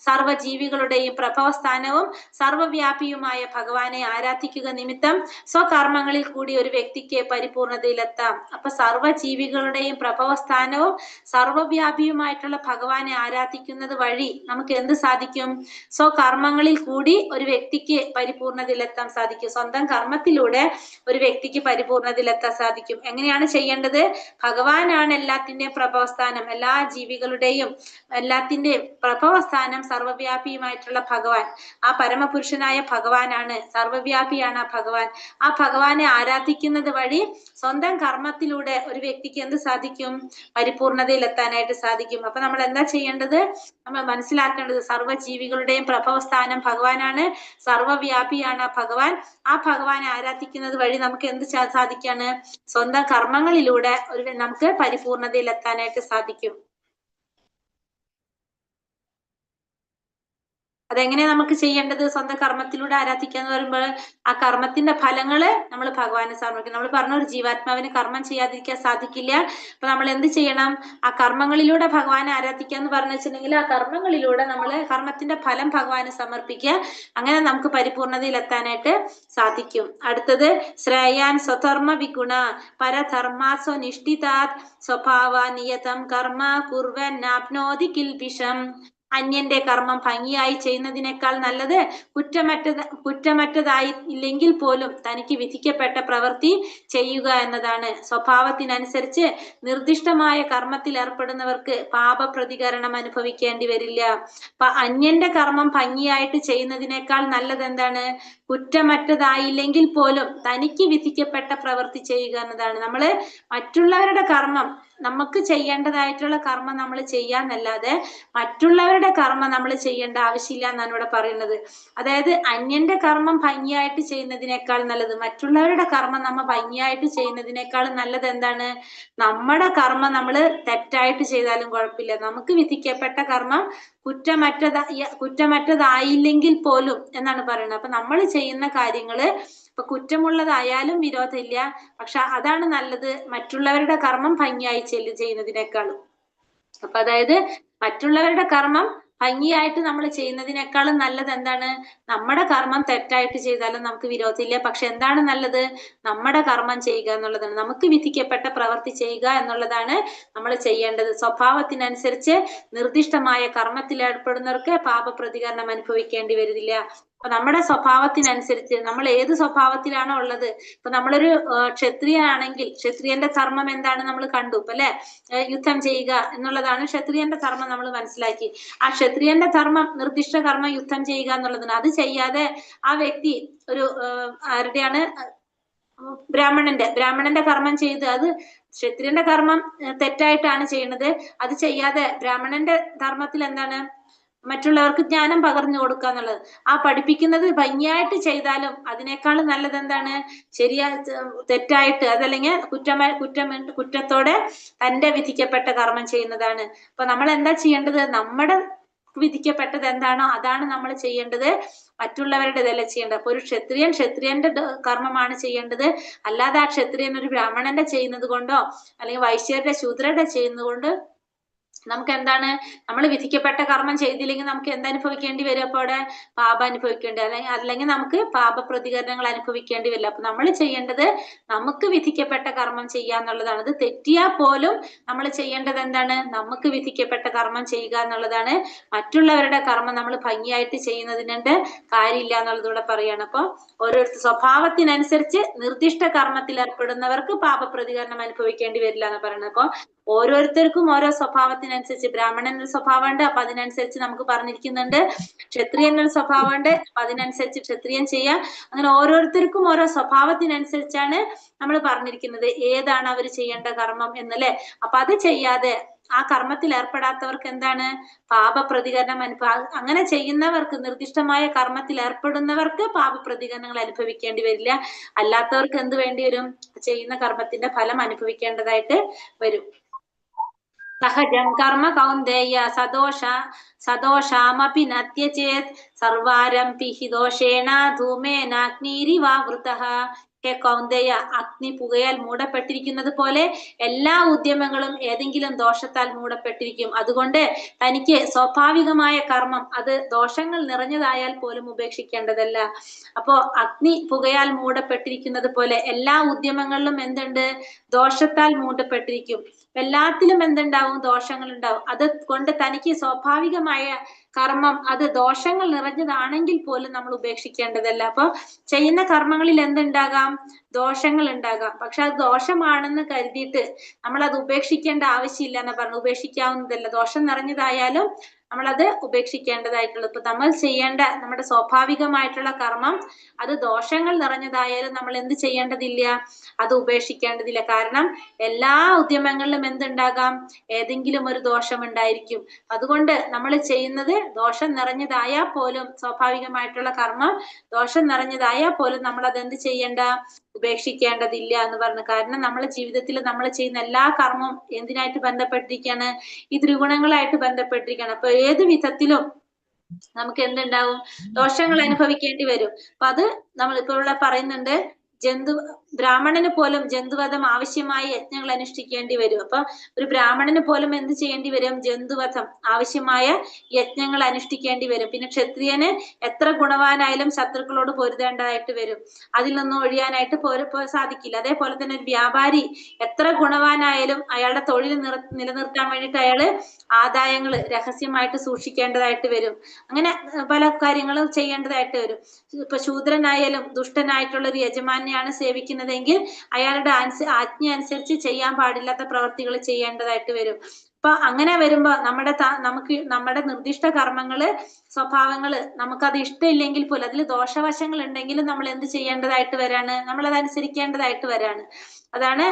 സർവജീവികളുടെയും പ്രഭവസ്ഥാനവും സർവവ്യാപിയുമായ ഭഗവാനെ ആരാധിക്കുക നിമിത്തം സ്വകർമ്മങ്ങളിൽ കൂടി ഒരു വ്യക്തിക്ക് പരിപൂർണതയിലെത്താം. അപ്പൊ സർവജീവികളുടെയും പ്രഭവസ്ഥാനവും സർവവ്യാപിയുമായിട്ടുള്ള ഭഗവാനെ ആരാധിക്കുന്നത് വഴി നമുക്ക് എന്ത് സാധിക്കും? സ്വകർമ്മങ്ങളിൽ കൂടി ഒരു വ്യക്തിക്ക് പരിപൂർണതയിലെത്താൻ സാധിക്കും. സ്വന്തം കർമ്മത്തിലൂടെ ഒരു വ്യക്തിക്ക് പരിപൂർണതയിലെത്താൻ സാധിക്കും. എങ്ങനെയാണ് ചെയ്യേണ്ടത്? ഭഗവാനാണ് എല്ലാത്തിന്റെയും പ്രഭവസ്ഥാനം, എല്ലാ ജീവികളുടെയും എല്ലാത്തിന്റെയും പ്രഭവസ്ഥാനം സർവവ്യാപിയുമായിട്ടുള്ള ഭഗവാൻ. ആ പരമപുരുഷനായ ഭഗവാനാണ്, സർവവ്യാപിയാണ് ആ ഭഗവാൻ. ആ ഭഗവാനെ ആരാധിക്കുന്നത് വഴി സ്വന്തം കർമ്മത്തിലൂടെ ഒരു വ്യക്തിക്ക് എന്ത് സാധിക്കും? പരിപൂർണതയിലെത്താനായിട്ട് സാധിക്കും. അപ്പൊ നമ്മൾ എന്താ ചെയ്യേണ്ടത്? നമ്മൾ മനസ്സിലാക്കേണ്ടത് സർവ്വജീവികളുടെയും പ്രഭവസ്ഥാനം ഭഗവാനാണ്, സർവവ്യാപിയാണ് ആ ഭഗവാൻ. ആ ഭഗവാനെ ആരാധിക്കുന്നത് വഴി നമുക്ക് എന്ത് സാധിക്കാണ്? സ്വന്തം കർമ്മങ്ങളിലൂടെ നമുക്ക് പരിപൂർണതയിലെത്താനായിട്ട് സാധിക്കും. അതെങ്ങനെയാ നമുക്ക് ചെയ്യേണ്ടത്? സ്വന്തം കർമ്മത്തിലൂടെ ആരാധിക്കാന്ന് പറയുമ്പോൾ ആ കർമ്മത്തിന്റെ ഫലങ്ങള് നമ്മൾ ഭഗവാനെ സമർപ്പിക്കും. നമ്മൾ പറഞ്ഞ ഒരു ജീവാത്മാവിന് കർമ്മം ചെയ്യാതിരിക്കാൻ സാധിക്കില്ല. അപ്പൊ നമ്മൾ എന്ത് ചെയ്യണം? ആ കർമ്മങ്ങളിലൂടെ ഭഗവാനെ ആരാധിക്കാന്ന് പറഞ്ഞു വെച്ചിട്ടുണ്ടെങ്കിൽ ആ കർമ്മങ്ങളിലൂടെ നമ്മൾ കർമ്മത്തിന്റെ ഫലം ഭഗവാന് സമർപ്പിക്കുക. അങ്ങനെ നമുക്ക് പരിപൂർണതയിലെത്താനായിട്ട് സാധിക്കും. അടുത്തത് ശ്രേയാൻ സ്വധർമ്മ വിഗുണ പരധർമാസോ നിഷ്ഠിതാത് സ്വഭാവ നിയതം കർമ്മ കുർവൻ നാപ്നോതി കിൽപിഷം. അന്യന്റെ കർമ്മം ഭംഗിയായി ചെയ്യുന്നതിനേക്കാൾ നല്ലത് കുറ്റമറ്റതായി ഇല്ലെങ്കിൽ പോലും തനിക്ക് വിധിക്കപ്പെട്ട പ്രവൃത്തി ചെയ്യുക എന്നതാണ്. സ്വഭാവത്തിനനുസരിച്ച് നിർദ്ദിഷ്ടമായ കർമ്മത്തിൽ ഏർപ്പെടുന്നവർക്ക് പാപപ്രതികരണം അനുഭവിക്കേണ്ടി വരില്ല. അന്യന്റെ കർമ്മം ഭംഗിയായിട്ട് ചെയ്യുന്നതിനേക്കാൾ നല്ലത് എന്താണ്? കുറ്റമറ്റതായില്ലെങ്കിൽ പോലും തനിക്ക് വിധിക്കപ്പെട്ട പ്രവൃത്തി ചെയ്യുക എന്നതാണ്. നമ്മള് മറ്റുള്ളവരുടെ കർമ്മം, നമുക്ക് ചെയ്യേണ്ടതായിട്ടുള്ള കർമ്മം നമ്മൾ ചെയ്യാന്നല്ലാതെ മറ്റുള്ളവരുടെ കർമ്മം നമ്മൾ ചെയ്യേണ്ട ആവശ്യമില്ല എന്നാണ് ഇവിടെ പറയുന്നത്. അതായത് അന്യന്റെ കർമ്മം ഭംഗിയായിട്ട് ചെയ്യുന്നതിനേക്കാൾ നല്ലത്, മറ്റുള്ളവരുടെ കർമ്മം നമ്മൾ ഭംഗിയായിട്ട് ചെയ്യുന്നതിനേക്കാൾ നല്ലത് എന്താണ്? നമ്മുടെ കർമ്മം നമ്മൾ തെറ്റായിട്ട് ചെയ്താലും കുഴപ്പമില്ല, നമുക്ക് വിധിക്കപ്പെട്ട കർമ്മം കുറ്റമറ്റതായില്ലെങ്കിൽ പോലും എന്നാണ് പറയുന്നത്. അപ്പൊ നമ്മൾ ചെയ്യുന്ന കാര്യങ്ങള് ഇപ്പൊ കുറ്റമുള്ളതായാലും വിരോധമില്ല, പക്ഷെ അതാണ് നല്ലത് മറ്റുള്ളവരുടെ കർമ്മം ഭംഗിയായി ചെയ്യുന്നതിനേക്കാളും. അപ്പൊ അതായത് മറ്റുള്ളവരുടെ കർമ്മം ഭംഗിയായിട്ട് നമ്മൾ ചെയ്യുന്നതിനേക്കാളും നല്ലത് എന്താണ്? നമ്മുടെ കർമ്മം തെറ്റായിട്ട് ചെയ്താലും നമുക്ക് വിരോധമില്ല. പക്ഷെ എന്താണ് നല്ലത്? നമ്മുടെ കർമ്മം ചെയ്യുക എന്നുള്ളതാണ്. നമുക്ക് വിധിക്കപ്പെട്ട പ്രവൃത്തി ചെയ്യുക എന്നുള്ളതാണ് നമ്മൾ ചെയ്യേണ്ടത്. സ്വഭാവത്തിനനുസരിച്ച് നിർദ്ദിഷ്ടമായ കർമ്മത്തിൽ ഏർപ്പെടുന്നവർക്ക് പാപപ്രതികരണം അനുഭവിക്കേണ്ടി വരില്ല. അപ്പൊ നമ്മുടെ സ്വഭാവത്തിനനുസരിച്ച് നമ്മൾ ഏത് സ്വഭാവത്തിലാണോ ഉള്ളത്, ഇപ്പൊ നമ്മളൊരു ക്ഷത്രിയനാണെങ്കിൽ ക്ഷത്രിയന്റെ ധർമ്മം എന്താണ് നമ്മൾ കണ്ടു അല്ലെ? യുദ്ധം ചെയ്യുക എന്നുള്ളതാണ് ക്ഷത്രിയന്റെ ധർമ്മം, നമ്മൾ മനസ്സിലാക്കി. ആ ക്ഷത്രിയന്റെ ധർമ്മം, നിർദ്ദിഷ്ട കർമ്മം യുദ്ധം ചെയ്യുക എന്നുള്ളതാണ്. അത് ചെയ്യാതെ ആ വ്യക്തി ഒരു ആരുടെയാണ്? ബ്രാഹ്മണന്റെ കർമ്മം ചെയ്ത്, അത് ക്ഷത്രിയന്റെ കർമ്മം തെറ്റായിട്ടാണ് ചെയ്യുന്നത്. അത് ചെയ്യാതെ ബ്രാഹ്മണന്റെ ധർമ്മത്തിൽ എന്താണ്? മറ്റുള്ളവർക്ക് ജ്ഞാനം പകർന്നു കൊടുക്കുക എന്നുള്ളത്. ആ പഠിപ്പിക്കുന്നത് ഭംഗിയായിട്ട് ചെയ്താലും അതിനേക്കാളും നല്ലത് എന്താണ്? തെറ്റായിട്ട്, അതല്ലെങ്കിൽ കുറ്റത്തോടെ തന്റെ വിധിക്കപ്പെട്ട കർമ്മം ചെയ്യുന്നതാണ്. അപ്പൊ നമ്മൾ എന്താ ചെയ്യേണ്ടത്? നമ്മുടെ വിധിക്കപ്പെട്ടത് എന്താണോ അതാണ് നമ്മൾ ചെയ്യേണ്ടത്, മറ്റുള്ളവരുടേതല്ല ചെയ്യേണ്ടത്. അപ്പൊ ഒരു ക്ഷത്രിയന്റെ കർമ്മമാണ് ചെയ്യേണ്ടത്. അല്ലാതെ ആ ക്ഷത്രിയൻ ഒരു ബ്രാഹ്മണന്റെ ചെയ്യുന്നത് കൊണ്ടോ അല്ലെങ്കിൽ വൈശ്യരുടെ ശൂദ്രരുടെ ചെയ്യുന്നത് കൊണ്ട് നമുക്ക് എന്താണ്? നമ്മൾ വിധിക്കപ്പെട്ട കർമ്മം ചെയ്തില്ലെങ്കിൽ നമുക്ക് എന്തനുഭവിക്കേണ്ടി വരും? അപ്പൊ അവിടെ പാപം അനുഭവിക്കേണ്ടി, അല്ലെങ്കിൽ നമുക്ക് പാപ പ്രതികരണങ്ങൾ അനുഭവിക്കേണ്ടി വരില്ല. അപ്പൊ നമ്മൾ ചെയ്യേണ്ടത് നമുക്ക് വിധിക്കപ്പെട്ട കർമ്മം ചെയ്യാന്നുള്ളതാണ്. അത് തെറ്റിയാൽ പോലും നമ്മൾ ചെയ്യേണ്ടത് എന്താണ്? നമുക്ക് വിധിക്കപ്പെട്ട കർമ്മം ചെയ്യുക എന്നുള്ളതാണ്. മറ്റുള്ളവരുടെ കർമ്മം നമ്മൾ ഭംഗിയായിട്ട് ചെയ്യുന്നതിനുണ്ട് കാര്യമില്ല എന്നുള്ളതൂടെ പറയാണ്. അപ്പൊ ഓരോരുത്തർ സ്വഭാവത്തിനനുസരിച്ച് നിർദ്ദിഷ്ട കർമ്മത്തിൽ ഏർപ്പെടുന്നവർക്ക് പാപപ്രതികരണം അനുഭവിക്കേണ്ടി വരില്ല എന്ന് പറയുന്നത്. അപ്പൊ ഓരോരുത്തർക്കും ഓരോ സ്വഭാവത്തിനനുസരിച്ച്, ബ്രാഹ്മണനൊരു സ്വഭാവമുണ്ട്, അപ്പൊ അതിനനുസരിച്ച് നമുക്ക് പറഞ്ഞിരിക്കുന്നുണ്ട്. ക്ഷത്രിയനൊരു സ്വഭാവമുണ്ട്, അപ്പൊ അതിനനുസരിച്ച് ക്ഷത്രിയൻ ചെയ്യാം. അങ്ങനെ ഓരോരുത്തർക്കും ഓരോ സ്വഭാവത്തിനനുസരിച്ചാണ് നമ്മൾ പറഞ്ഞിരിക്കുന്നത് ഏതാണ് അവർ ചെയ്യേണ്ട കർമ്മം എന്നല്ലേ. അപ്പൊ അത് ചെയ്യാതെ ആ കർമ്മത്തിൽ ഏർപ്പെടാത്തവർക്ക് എന്താണ്? പാപപ്രതികരണം അങ്ങനെ ചെയ്യുന്നവർക്ക്, നിർദ്ദിഷ്ടമായ കർമ്മത്തിൽ ഏർപ്പെടുന്നവർക്ക് പാപപ്രതികരണങ്ങൾ അനുഭവിക്കേണ്ടി വരില്ല. അല്ലാത്തവർക്ക് എന്ത് വേണ്ടി വരും? ചെയ്യുന്ന കർമ്മത്തിന്റെ ഫലം അനുഭവിക്കേണ്ടതായിട്ട് വരും. സഹജം കർമ്മ കൗന്ദേയ സദോഷാമപി നത്യചേത് സർവാരംഭി ഹി ദോഷേണ ധൂമേനാഗ്നിരിവാവൃതഃ. ഹേ കൗന്ദേയ, അഗ്നി പുകയാൽ മൂടപ്പെട്ടിരിക്കുന്നത് പോലെ എല്ലാ ഉദ്യമങ്ങളും ഏതെങ്കിലും ദോഷത്താൽ മൂടപ്പെട്ടിരിക്കും. അതുകൊണ്ട് തനിക്ക് സ്വാഭാവികമായ കർമ്മം അത് ദോഷങ്ങൾ നിറഞ്ഞതായാൽ പോലും ഉപേക്ഷിക്കേണ്ടതല്ല. അപ്പോ അഗ്നി പുകയാൽ മൂടപ്പെട്ടിരിക്കുന്നത് പോലെ എല്ലാ ഉദ്യമങ്ങളിലും എന്തുണ്ട്? ദോഷത്താൽ മൂടപ്പെട്ടിരിക്കും. എല്ലാത്തിലും എന്തുണ്ടാവും? ദോഷങ്ങൾ ഉണ്ടാവും. അത് കൊണ്ട് തനിക്ക് സ്വാഭാവികമായ കർമ്മം അത് ദോഷങ്ങൾ നിറഞ്ഞതാണെങ്കിൽ പോലും നമ്മൾ ഉപേക്ഷിക്കേണ്ടതല്ല. അപ്പൊ ചെയ്യുന്ന കർമ്മങ്ങളിൽ എന്തുണ്ടാകാം? ദോഷങ്ങൾ ഉണ്ടാകാം. പക്ഷെ അത് ദോഷമാണെന്ന് കരുതിയിട്ട് നമ്മൾ അത് ഉപേക്ഷിക്കേണ്ട ആവശ്യമില്ല എന്ന് പറഞ്ഞു. ഉപേക്ഷിക്കാവുന്നതല്ല. ദോഷം നിറഞ്ഞതായാലും നമ്മളത് ഉപേക്ഷിക്കേണ്ടതായിട്ടുള്ളത്. ഇപ്പൊ നമ്മൾ ചെയ്യേണ്ട നമ്മുടെ സ്വാഭാവികമായിട്ടുള്ള കർമ്മം അത് ദോഷങ്ങൾ നിറഞ്ഞതായാലും നമ്മൾ എന്ത് ചെയ്യേണ്ടതില്ല? അത് ഉപേക്ഷിക്കേണ്ടതില്ല. കാരണം എല്ലാ ഉദ്യമങ്ങളിലും എന്തുണ്ടാകാം? ഏതെങ്കിലും ഒരു ദോഷം ഉണ്ടായിരിക്കും. അതുകൊണ്ട് നമ്മൾ ചെയ്യുന്നത് ദോഷം നിറഞ്ഞതായാൽ പോലും, സ്വാഭാവികമായിട്ടുള്ള കർമ്മം ദോഷം നിറഞ്ഞതായാൽ പോലും നമ്മൾ അതെന്ത് ചെയ്യേണ്ട? ഉപേക്ഷിക്കേണ്ടതില്ല എന്ന് പറഞ്ഞു. കാരണം നമ്മളെ ജീവിതത്തിൽ നമ്മൾ ചെയ്യുന്ന എല്ലാ കർമ്മവും എന്തിനായിട്ട് ബന്ധപ്പെട്ടിരിക്കുകയാണ്? ഈ ത്രിഗുണങ്ങളായിട്ട് ബന്ധപ്പെട്ടിരിക്കുകയാണ്. അപ്പൊ ഏത് വിധത്തിലും നമുക്ക് എന്തുണ്ടാവും? ദോഷങ്ങൾ അനുഭവിക്കേണ്ടി വരും. അപ്പൊ അത് നമ്മൾ ഇപ്പോൾ ഇവിടെ പറയുന്നുണ്ട്, ബ്രാഹ്മണന് പോലും ജന്തുവധം ആവശ്യമായ യജ്ഞങ്ങൾ അനുഷ്ഠിക്കേണ്ടി വരും. അപ്പൊ ഒരു ബ്രാഹ്മണന് പോലും എന്ത് ചെയ്യേണ്ടി വരും? ജന്തുവധം ആവശ്യമായ യജ്ഞങ്ങൾ അനുഷ്ഠിക്കേണ്ടി വരും. പിന്നെ ക്ഷത്രിയന് എത്ര ഗുണവാനായാലും ശത്രുക്കളോട് പൊരുതേണ്ടതായിട്ട് വരും. അതിൽ നിന്നും ഒഴിയാനായിട്ട് സാധിക്കില്ല. അതേപോലെ തന്നെ ഒരു വ്യാപാരി എത്ര ഗുണവാനായാലും അയാളുടെ തൊഴിൽ നിലനിർത്താൻ വേണ്ടിയിട്ട് അയാള് ആദായങ്ങൾ രഹസ്യമായിട്ട് സൂക്ഷിക്കേണ്ടതായിട്ട് വരും. അങ്ങനെ പല കാര്യങ്ങളും ചെയ്യേണ്ടതായിട്ട് വരും. ഇപ്പൊ ശൂദ്രനായാലും ദുഷ്ടനായിട്ടുള്ള ഒരു യജമാനെയാണ് സേവിക്കുന്നതെങ്കിൽ അയാളുടെ ആജ്ഞ അനുസരിച്ച് ചെയ്യാൻ പാടില്ലാത്ത പ്രവർത്തികൾ ചെയ്യേണ്ടതായിട്ട് വരും. അപ്പൊ അങ്ങനെ വരുമ്പോ നമ്മുടെ നിർദ്ദിഷ്ട കർമ്മങ്ങള്, സ്വഭാവങ്ങള് നമുക്കത് ഇഷ്ടമില്ലെങ്കിൽ പോലും, അതിൽ ദോഷവശങ്ങൾ ഉണ്ടെങ്കിലും നമ്മൾ എന്ത് ചെയ്യേണ്ടതായിട്ട് വരാണ്? നമ്മളത് അനുസരിക്കേണ്ടതായിട്ട് വരാണ്. അതാണ്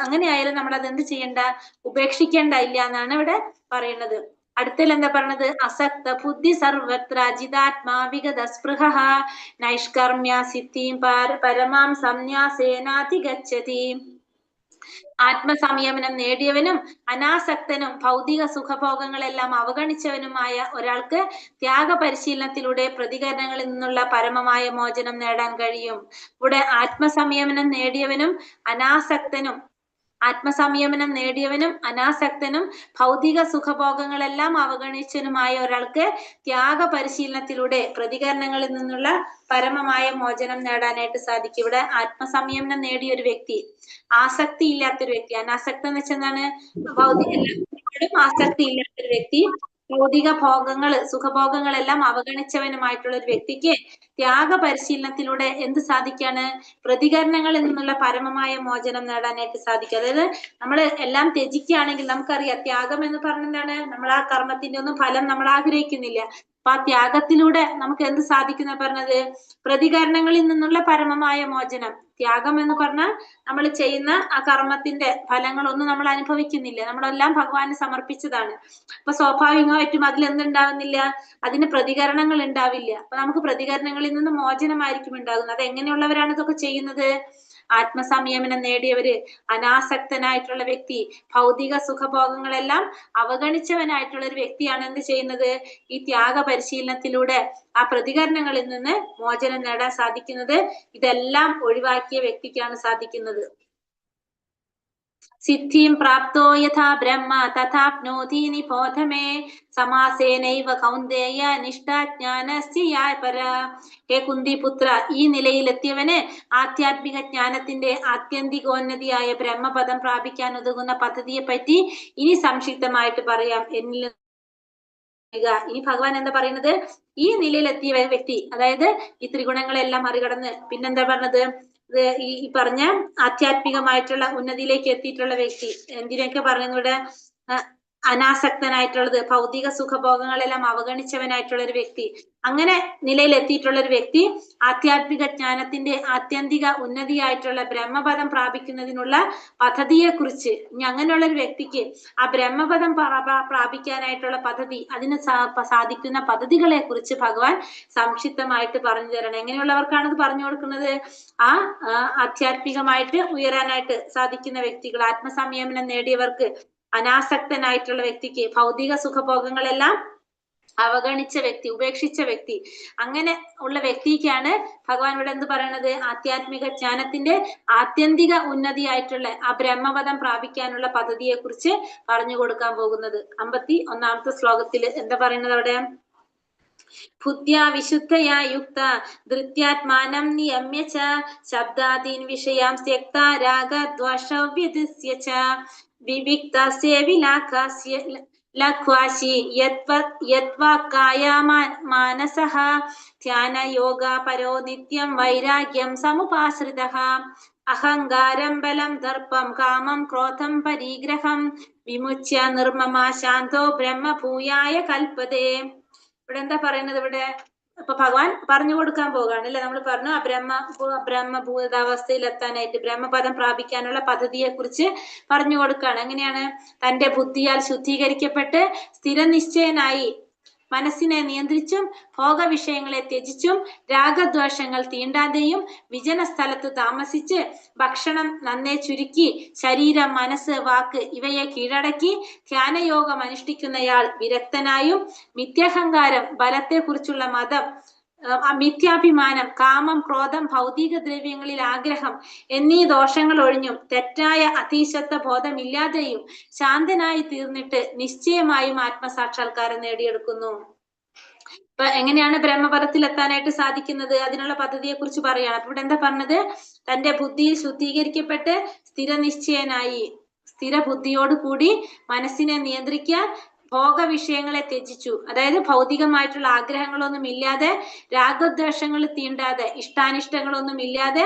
അങ്ങനെ ആയാലും നമ്മൾ അത് എന്ത് ചെയ്യണ്ട? ഉപേക്ഷിക്കേണ്ട ഇല്ല എന്നാണ് ഇവിടെ പറയുന്നത്. അടുത്തതിൽ എന്താ പറഞ്ഞത്? അസക്ത ബുദ്ധി സർവത്ര ജിതാത്മാ വിഗത സ്പൃഹ നൈഷ്കർമ്മ്യ സിദ്ധിം പരമാം സംന്യാസേനാധിഗച്ഛതി. ആത്മസംയമനം നേടിയവനും അനാസക്തനും ഭൗതിക സുഖഭോഗങ്ങളെല്ലാം അവഗണിച്ചവനുമായ ഒരാൾക്ക് ത്യാഗ പരിശീലനത്തിലൂടെ പ്രതികരണങ്ങളിൽ നിന്നുള്ള പരമമായ മോചനം നേടാൻ കഴിയും. ഇവിടെ ആത്മസംയമനം നേടിയവനും അനാസക്തനും ആത്മസംയമനം നേടിയവനും അനാസക്തനും ഭൗതിക സുഖഭോഗങ്ങളെല്ലാം അവഗണിച്ചനുമായ ഒരാൾക്ക് ത്യാഗ പരിശീലനത്തിലൂടെ പ്രതികരണങ്ങളിൽ നിന്നുള്ള പരമമായ മോചനം നേടാനായിട്ട് സാധിക്കും. ഇവിടെ ആത്മസംയമനം നേടിയ ഒരു വ്യക്തി, ആസക്തി ഇല്ലാത്തൊരു വ്യക്തി, അനാസക്തം എന്ന് വെച്ചാൽ എന്താണ്? ഭൗതിക എല്ലാത്തിനോടും ആസക്തി ഇല്ലാത്തൊരു വ്യക്തി, ഭൗതിക ഭോഗങ്ങള് സുഖഭോഗങ്ങളെല്ലാം അവഗണിച്ചവനുമായിട്ടുള്ള ഒരു വ്യക്തിക്ക് ത്യാഗ പരിശീലനത്തിലൂടെ എന്ത് സാധിക്കാണ്? പ്രതികരണങ്ങളിൽ നിന്നുള്ള പരമമായ മോചനം നേടാനായിട്ട് സാധിക്കും. അതായത് നമ്മൾ എല്ലാം ത്യജിക്കുകയാണെങ്കിൽ നമുക്കറിയാം, ത്യാഗം എന്ന് പറഞ്ഞെന്താണ്? നമ്മൾ ആ കർമ്മത്തിന്റെ ഒന്നും ഫലം നമ്മൾ ആഗ്രഹിക്കുന്നില്ല. അപ്പൊ ആ ത്യാഗത്തിലൂടെ നമുക്ക് എന്ത് സാധിക്കുന്ന പറഞ്ഞത്? പ്രതികരണങ്ങളിൽ നിന്നുള്ള പരമമായ മോചനം. ത്യാഗം എന്ന് പറഞ്ഞാൽ നമ്മൾ ചെയ്യുന്ന ആ കർമ്മത്തിന്റെ ഫലങ്ങളൊന്നും നമ്മൾ അനുഭവിക്കുന്നില്ല, നമ്മളെല്ലാം ഭഗവാന് സമർപ്പിച്ചതാണ്. അപ്പൊ സ്വാഭാവികമായിട്ടും അതിൽ എന്തുണ്ടാവുന്നില്ല? അതിന് പ്രതികരണങ്ങൾ ഉണ്ടാവില്ല. അപ്പൊ നമുക്ക് പ്രതികരണങ്ങളിൽ നിന്ന് മോചനമായിരിക്കും ഉണ്ടാകുന്നത്. അത് എങ്ങനെയുള്ളവരാണ് ഇതൊക്കെ ചെയ്യുന്നത്? ആത്മസംയമനം നേടിയവര്, അനാസക്തനായിട്ടുള്ള വ്യക്തി, ഭൗതിക സുഖഭോഗങ്ങളെല്ലാം അവഗണിച്ചവനായിട്ടുള്ള ഒരു വ്യക്തിയാണ് എന്ത് ചെയ്യുന്നത്? ഈ ത്യാഗ പരിശീലനത്തിലൂടെ ആ പ്രതികരണങ്ങളിൽ നിന്ന് മോചനം നേടാൻ സാധിക്കുന്നത്. ഇതെല്ലാം ഒഴിവാക്കിയ വ്യക്തിക്കാണ് സാധിക്കുന്നത്. സിദ്ധിം പ്രാപ്തോ യഥാ ബ്രഹ്മ തഥാപ്നോതി നിബോധമേ സമാസേനൈവ കൗന്ദേയ നിഷ്ഠാജ്ഞാനസ്യ പര. ഹേ കുന്തിപുത്ര, ഈ നിലയിലെത്തിയവന് ആധ്യാത്മിക ജ്ഞാനത്തിന്റെ ആത്യന്തികോന്നതിയായ ബ്രഹ്മപദം പ്രാപിക്കാൻ ഉതകുന്ന പദ്ധതിയെ പറ്റി ഇനി സംക്ഷിപ്തമായിട്ട് പറയാം. എന്നിൽ ഇനി ഭഗവാൻ എന്താ പറയുന്നത്? ഈ നിലയിലെത്തിയ വ്യക്തി, അതായത് ഈ ത്രിഗുണങ്ങളെല്ലാം മറികടന്ന് പിന്നെന്താ പറഞ്ഞത്? ഈ പറഞ്ഞ ആധ്യാത്മികമായിട്ടുള്ള ഉന്നതിയിലേക്ക് എത്തിയിട്ടുള്ള വ്യക്തി, എന്തിനൊക്കെ പറയുന്നു ഇവിടെ? അനാസക്തനായിട്ടുള്ളത്, ഭൗതിക സുഖഭോഗങ്ങളെല്ലാം അവഗണിച്ചവനായിട്ടുള്ള ഒരു വ്യക്തി, അങ്ങനെ നിലയിലെത്തിയിട്ടുള്ള ഒരു വ്യക്തി ആധ്യാത്മിക ജ്ഞാനത്തിന്റെ ആത്യന്തിക ഉന്നതിയായിട്ടുള്ള ബ്രഹ്മപദം പ്രാപിക്കുന്നതിനുള്ള പദ്ധതിയെ കുറിച്ച്, ഇനി അങ്ങനെയുള്ള ഒരു വ്യക്തിക്ക് ആ ബ്രഹ്മപദം പ്രാപിക്കാനായിട്ടുള്ള പദ്ധതി, അതിന് സാധിക്കുന്ന പദ്ധതികളെ കുറിച്ച് ഭഗവാൻ സംക്ഷിപ്തമായിട്ട് പറഞ്ഞു തരണം. എങ്ങനെയുള്ളവർക്കാണ് ഇത് പറഞ്ഞു കൊടുക്കുന്നത്? ആ ആധ്യാത്മികമായിട്ട് ഉയരാനായിട്ട് സാധിക്കുന്ന വ്യക്തികൾ, ആത്മസംയമനം നേടിയവർക്ക്, അനാസക്തനായിട്ടുള്ള വ്യക്തിക്ക്, ഭൗതിക സുഖഭോഗങ്ങളെല്ലാം അവഗണിച്ച വ്യക്തി, ഉപേക്ഷിച്ച വ്യക്തി, അങ്ങനെ ഉള്ള വ്യക്തിക്കാണ് ഭഗവാൻ ഇവിടെ എന്ത് പറയണത്? ആധ്യാത്മിക ജ്ഞാനത്തിന്റെ ആത്യന്തിക ഉന്നതിയായിട്ടുള്ള ആ ബ്രഹ്മപദം പ്രാപിക്കാനുള്ള പദ്ധതിയെ കുറിച്ച് പറഞ്ഞു കൊടുക്കാൻ പോകുന്നത്. 51ാമത്തെ ശ്ലോകത്തിൽ എന്താ പറയുന്നത് അവിടെ? ബുദ്ധ്യാ വിശുദ്ധയാ യുക്ത ധൃത്യാത്മാനം നിയമ്യ ച ശബ്ദാദീൻ വിഷയാം ത്യക്ത രാഗദ്വേഷവ്യതിസ്യ ച വിവിക്തസ്യ വിലാഖസ്യ ലഖ്വാശി യത്വാക്കായ മാനസഃ ധ്യാനയോഗ പരോ നിത്യം വൈരാഗ്യം സമുപാശ്രിതഃ അഹങ്കാരം ബലം ദർപ്പം കാമം ക്രോധം പരിഗ്രഹം വിമുച്യ നിർമ്മമ ശാന്തോ ബ്രഹ്മഭൂയായ കൽപ്പതേ. ഇവിടെ എന്താ പറയുന്നത്? ഇവിടെ ഇപ്പൊ ഭഗവാൻ പറഞ്ഞു കൊടുക്കാൻ പോവുകയാണ് അല്ലെ? നമ്മൾ പറഞ്ഞു ബ്രഹ്മഭൂതാവസ്ഥയിൽ എത്താനായിട്ട് ബ്രഹ്മപദം പ്രാപിക്കാനുള്ള പദ്ധതിയെ കുറിച്ച് പറഞ്ഞു കൊടുക്കുകയാണ്. എങ്ങനെയാണ്? തന്റെ ബുദ്ധിയാൽ ശുദ്ധീകരിക്കപ്പെട്ട് സ്ഥിരനിശ്ചയനായി മനസ്സിനെ നിയന്ത്രിച്ചും ഭോഗവിഷയങ്ങളെ ത്യജിച്ചും രാഗദ്വേഷങ്ങൾ തീണ്ടാതെയും വിജന സ്ഥലത്ത് താമസിച്ച് ഭക്ഷണം നന്നേ ചുരുക്കി ശരീരം, മനസ്സ്, വാക്ക് ഇവയെ കീഴടക്കി ധ്യാനയോഗം അനുഷ്ഠിക്കുന്നയാൾ വിരക്തനായും മിഥ്യാഹങ്കാരം, ബലത്തെക്കുറിച്ചുള്ള മതം, മിഥ്യാഭിമാനം, കാമം, ക്രോധം, ഭൗതിക ദ്രവ്യങ്ങളിൽ ആഗ്രഹം എന്നീ ദോഷങ്ങൾ ഒഴിഞ്ഞും തെറ്റായ അതീശത്വ ബോധമില്ലാതെയും ശാന്തനായി തീർന്നിട്ട് നിശ്ചയമായും ആത്മസാക്ഷാത്കാരം നേടിയെടുക്കുന്നു. ഇപ്പൊ എങ്ങനെയാണ് ബ്രഹ്മപദത്തിൽ എത്താനായിട്ട് സാധിക്കുന്നത്? അതിനുള്ള പദ്ധതിയെ കുറിച്ച് പറയാണ്. അപ്പൊ ഇവിടെ എന്താ പറഞ്ഞത്? തന്റെ ബുദ്ധി ശുദ്ധീകരിക്കപ്പെട്ട് സ്ഥിരനിശ്ചയനായി, സ്ഥിര ബുദ്ധിയോട് കൂടി മനസ്സിനെ നിയന്ത്രിക്കാൻ ഭോഗവിഷയങ്ങളെ ത്യജിച്ചു, അതായത് ഭൗതികമായിട്ടുള്ള ആഗ്രഹങ്ങളൊന്നും ഇല്ലാതെ, രാഗദ്വേഷങ്ങൾ തീണ്ടാതെ, ഇഷ്ടാനിഷ്ടങ്ങളൊന്നും ഇല്ലാതെ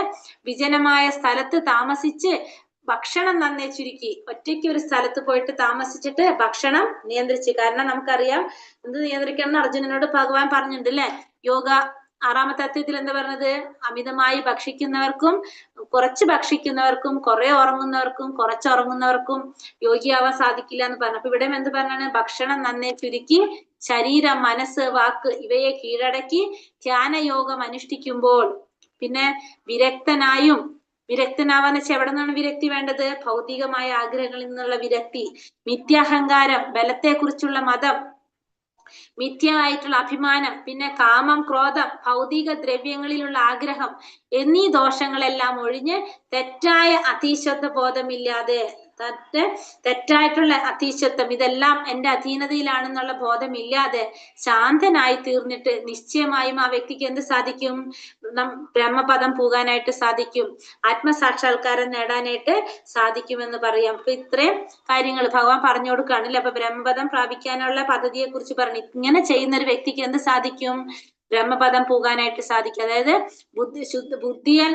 വിജനമായ സ്ഥലത്ത് താമസിച്ച് ഭക്ഷണം നന്നേ ചുരുക്കി, ഒറ്റയ്ക്ക് ഒരു സ്ഥലത്ത് പോയിട്ട് താമസിച്ചിട്ട് ഭക്ഷണം നിയന്ത്രിച്ച്. കാരണം നമുക്കറിയാം എന്ത് നിയന്ത്രിക്കണം എന്ന് അർജുനനോട് ഭഗവാൻ പറഞ്ഞിട്ടുണ്ട് അല്ലെ? യോഗ 6ാമത്തെ തത്വത്തിൽ എന്താ പറഞ്ഞത്? അമിതമായി ഭക്ഷിക്കുന്നവർക്കും കുറച്ച് ഭക്ഷിക്കുന്നവർക്കും കുറെ ഉറങ്ങുന്നവർക്കും കുറച്ച് ഉറങ്ങുന്നവർക്കും യോഗിയാവാൻ സാധിക്കില്ല എന്ന് പറഞ്ഞു. അപ്പൊ ഇവിടെ എന്ത് പറഞ്ഞാണ്? ഭക്ഷണം നന്നേ ചുരുക്കി ശരീരം, മനസ്സ്, വാക്ക് ഇവയെ കീഴടക്കി ധ്യാനയോഗം അനുഷ്ഠിക്കുമ്പോൾ, പിന്നെ വിരക്തനായും, വിരക്തനാവാന്ന് വെച്ചാൽ എവിടെ നിന്നാണ് വിരക്തി വേണ്ടത്? ഭൗതികമായ ആഗ്രഹങ്ങളിൽ നിന്നുള്ള വിരക്തി, മിഥ്യാഹങ്കാരം, ബലത്തെക്കുറിച്ചുള്ള മതം, മിഥ്യമായിട്ടുള്ള അഭിമാനം, പിന്നെ കാമം, ക്രോധം, ഭൗതിക ദ്രവ്യങ്ങളിലുള്ള ആഗ്രഹം എന്നീ ദോഷങ്ങളെല്ലാം ഒഴിഞ്ഞ് തെറ്റായ അതീശത്വ ബോധമില്ലാതെ, തന്റെ തെറ്റായിട്ടുള്ള അധീശത്വം ഇതെല്ലാം എന്റെ അധീനതയിലാണെന്നുള്ള ബോധമില്ലാതെ ശാന്തനായി തീർന്നിട്ട് നിശ്ചയമായും ആ വ്യക്തിക്ക് എന്ത് സാധിക്കും? ബ്രഹ്മപദം പോകാനായിട്ട് സാധിക്കും, ആത്മസാക്ഷാത്കാരം നേടാനായിട്ട് സാധിക്കുമെന്ന് പറയാം. അപ്പൊ ഇത്രയും കാര്യങ്ങൾ ഭഗവാൻ പറഞ്ഞു കൊടുക്കുകയാണല്ലേ. അപ്പൊ ബ്രഹ്മപദം പ്രാപിക്കാനുള്ള പദ്ധതിയെ കുറിച്ച് പറഞ്ഞു. ഇങ്ങനെ ചെയ്യുന്ന ഒരു വ്യക്തിക്ക് എന്ത് സാധിക്കും? ബ്രഹ്മപദം പോകാനായിട്ട് സാധിക്കും. അതായത് ബുദ്ധിയാൽ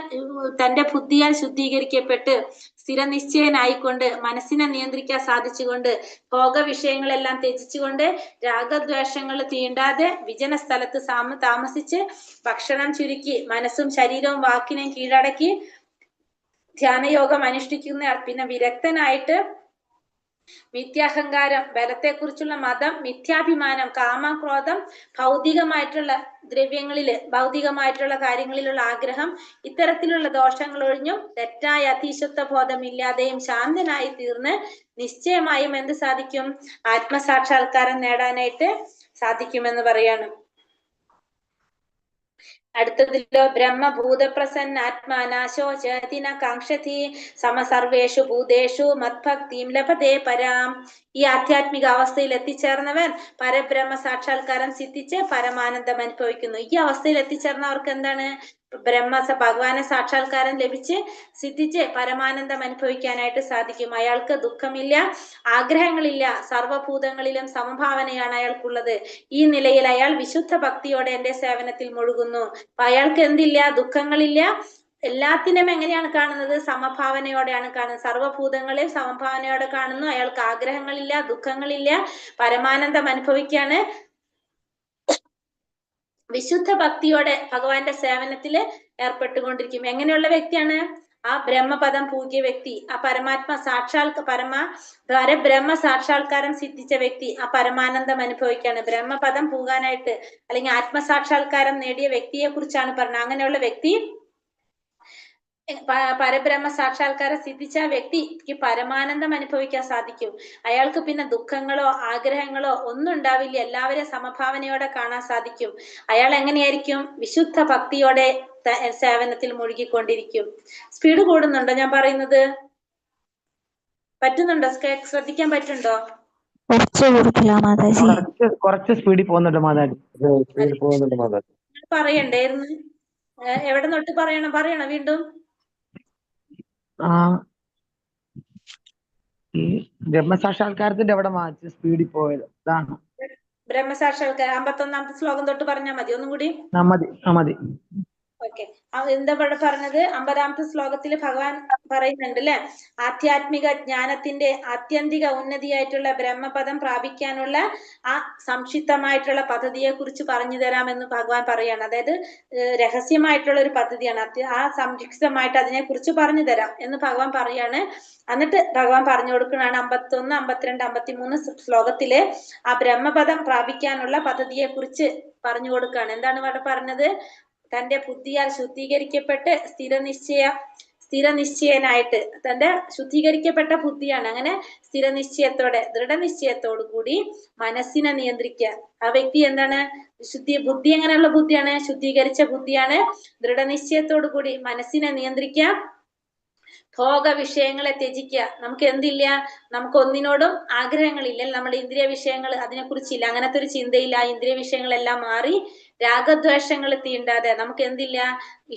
തന്റെ ബുദ്ധിയാൽ ശുദ്ധീകരിക്കപ്പെട്ട് സ്ഥിരനിശ്ചയനായിക്കൊണ്ട് മനസ്സിനെ നിയന്ത്രിക്കാൻ സാധിച്ചുകൊണ്ട് ഭോഗ വിഷയങ്ങളെല്ലാം ത്യജിച്ചുകൊണ്ട് രാഗദ്വേഷങ്ങൾ തീണ്ടാതെ വിജന സ്ഥലത്ത് താമസിച്ച് ഭക്ഷണം ചുരുക്കി മനസ്സും ശരീരവും വാക്കിനെയും കീഴടക്കി ധ്യാനയോഗം അനുഷ്ഠിക്കുന്ന പിന്നെ വിരക്തനായിട്ട് മിഥ്യാഹങ്കാരം, ബലത്തെക്കുറിച്ചുള്ള മതം, മിഥ്യാഭിമാനം, കാമം, ക്രോധം, ഭൗതികമായിട്ടുള്ള ദ്രവ്യങ്ങളില് ഭൗതികമായിട്ടുള്ള കാര്യങ്ങളിലുള്ള ആഗ്രഹം, ഇത്തരത്തിലുള്ള ദോഷങ്ങൾ ഒഴിഞ്ഞും തെറ്റായ അധീശത്വ ബോധമില്ലാതെയും ശാന്തനായി തീർന്ന് നിശ്ചയമായും എന്ത് സാധിക്കും? ആത്മസാക്ഷാത്കാരം നേടാനായിട്ട് സാധിക്കുമെന്ന് പറയാണ്. അടുത്തതിലോ ബ്രഹ്മഭൂതപ്രസന്നാത്മാനാശോ ജതിന കാംക്ഷതി സമസർവേഷു ഭൂതേഷു മത്ഭക്തിം ലഭതേ പരാം. ഈ ആധ്യാത്മിക അവസ്ഥയിൽ എത്തിച്ചേർന്നവൻ പരബ്രഹ്മ സാക്ഷാത്കാരം സിദ്ധിച്ച് പരമാനന്ദം അനുഭവിക്കുന്നു. ഈ അവസ്ഥയിൽ എത്തിച്ചേർന്നവർക്ക് എന്താണ്? ഭഗവാനെ സാക്ഷാത്കാരം ലഭിച്ച് സിദ്ധിച്ച് പരമാനന്ദം അനുഭവിക്കാനായിട്ട് സാധിക്കും. അയാൾക്ക് ദുഃഖമില്ല, ആഗ്രഹങ്ങളില്ല, സർവഭൂതങ്ങളിലും സമഭാവനയാണ് അയാൾക്കുള്ളത്. ഈ നിലയിൽ അയാൾ വിശുദ്ധ ഭക്തിയോടെ എന്റെ സേവനത്തിൽ മുഴുകുന്നു. അപ്പൊ അയാൾക്ക് എന്തില്ല? ദുഃഖങ്ങളില്ല. എല്ലാത്തിനും എങ്ങനെയാണ് കാണുന്നത്? സമഭാവനയോടെയാണ് കാണുന്നത്. സർവഭൂതങ്ങളെ സമഭാവനയോടെ കാണുന്നു. അയാൾക്ക് ആഗ്രഹങ്ങളില്ല, ദുഃഖങ്ങളില്ല, പരമാനന്ദം അനുഭവിക്കാണ്. വിശുദ്ധ ഭക്തിയോടെ ഭഗവാന്റെ സേവനത്തില് ഏർപ്പെട്ടുകൊണ്ടിരിക്കും. എങ്ങനെയുള്ള വ്യക്തിയാണ്? ആ ബ്രഹ്മപദം പൂകിയ വ്യക്തി, ആ പരബ്രഹ്മ സാക്ഷാത്കാരം സിദ്ധിച്ച വ്യക്തി ആ പരമാനന്ദം അനുഭവിക്കാണ്. ബ്രഹ്മപദം പൂകാനായിട്ട് അല്ലെങ്കിൽ ആത്മസാക്ഷാത്കാരം നേടിയ വ്യക്തിയെ കുറിച്ചാണ് പറഞ്ഞത്. അങ്ങനെയുള്ള വ്യക്തി പരബ്രഹ്മ സാക്ഷാത്കാരം സിദ്ധിച്ച വ്യക്തിക്ക് പരമാനന്ദം അനുഭവിക്കാൻ സാധിക്കും. അയാൾക്ക് പിന്നെ ദുഃഖങ്ങളോ ആഗ്രഹങ്ങളോ ഒന്നും ഉണ്ടാവില്ല. എല്ലാവരെയും സമഭാവനയോടെ കാണാൻ സാധിക്കും. അയാൾ എങ്ങനെയായിരിക്കും? വിശുദ്ധ ഭക്തിയോടെ സേവനത്തിൽ മുഴുകിക്കൊണ്ടിരിക്കും. സ്പീഡ് കൂടുന്നുണ്ടോ ഞാൻ പറയുന്നത്? പറ്റുന്നുണ്ടോ? ശ്രദ്ധിക്കാൻ പറ്റുന്നുണ്ടോ? കുറച്ച് സ്പീഡിൽ പോകുന്നുണ്ട് മാതാജി. പറയണ്ടായിരുന്നു. എവിടെ തൊട്ട് പറയണം വീണ്ടും? ഈ ബ്രഹ്മസാക്ഷാത്കാരത്തിന്റെ അവിടെ മാറ്റി സ്പീഡിൽ പോയത് ഇതാണ്. ബ്രഹ്മസാക്ഷാത്കാരം 51ാമത്തെ ശ്ലോകം തൊട്ട് പറഞ്ഞാൽ മതി. ഒന്നും കൂടി മതി. ഓക്കെ. എന്താ ഇവിടെ പറഞ്ഞത്? 50ാമത്തെ ശ്ലോകത്തിൽ ഭഗവാൻ പറയുന്നുണ്ട് അല്ലെ, ആധ്യാത്മിക ജ്ഞാനത്തിന്റെ ആത്യന്തിക ഉന്നതിയായിട്ടുള്ള ബ്രഹ്മപദം പ്രാപിക്കാനുള്ള ആ സംക്ഷിപ്തമായിട്ടുള്ള പദ്ധതിയെ കുറിച്ച് പറഞ്ഞു തരാമെന്ന് ഭഗവാൻ പറയാണ്. അതായത് രഹസ്യമായിട്ടുള്ള ഒരു പദ്ധതിയാണ്. ആ സംക്ഷിപ്തമായിട്ട് അതിനെ കുറിച്ച് പറഞ്ഞു തരാം എന്ന് ഭഗവാൻ പറയാണ്. എന്നിട്ട് ഭഗവാൻ പറഞ്ഞു കൊടുക്കുന്നതാണ് 51, 52, 53 ശ്ലോകത്തില് ആ ബ്രഹ്മപദം പ്രാപിക്കാനുള്ള പദ്ധതിയെ കുറിച്ച് പറഞ്ഞു കൊടുക്കുകയാണ്. എന്താണ് ഇവിടെ പറഞ്ഞത്? തന്റെ ബുദ്ധിയാൽ ശുദ്ധീകരിക്കപ്പെട്ട് സ്ഥിരനിശ്ചയനായിട്ട്, തന്റെ ശുദ്ധീകരിക്കപ്പെട്ട ബുദ്ധിയാണ്. അങ്ങനെ സ്ഥിരനിശ്ചയത്തോടെ ദൃഢനിശ്ചയത്തോടു കൂടി മനസ്സിനെ നിയന്ത്രിക്കുക. ആ വ്യക്തി എന്താണ്? ബുദ്ധി എങ്ങനെയുള്ള ബുദ്ധിയാണ്? ശുദ്ധീകരിച്ച ബുദ്ധിയാണ്. ദൃഢനിശ്ചയത്തോടു കൂടി മനസ്സിനെ നിയന്ത്രിക്കുക. ഭോഗ വിഷയങ്ങളെ ത്യജിക്കുക. നമുക്ക് എന്തില്ല? നമുക്ക് ഒന്നിനോടും ആഗ്രഹങ്ങളില്ല. നമ്മുടെ ഇന്ദ്രിയ വിഷയങ്ങൾ അതിനെക്കുറിച്ചില്ല. അങ്ങനത്തെ ഒരു ചിന്തയില്ല. ആ ഇന്ദ്രിയ വിഷയങ്ങളെല്ലാം മാറി രാഗദ്വേഷങ്ങൾ തീണ്ടാതെ നമുക്ക് എന്തില്ല?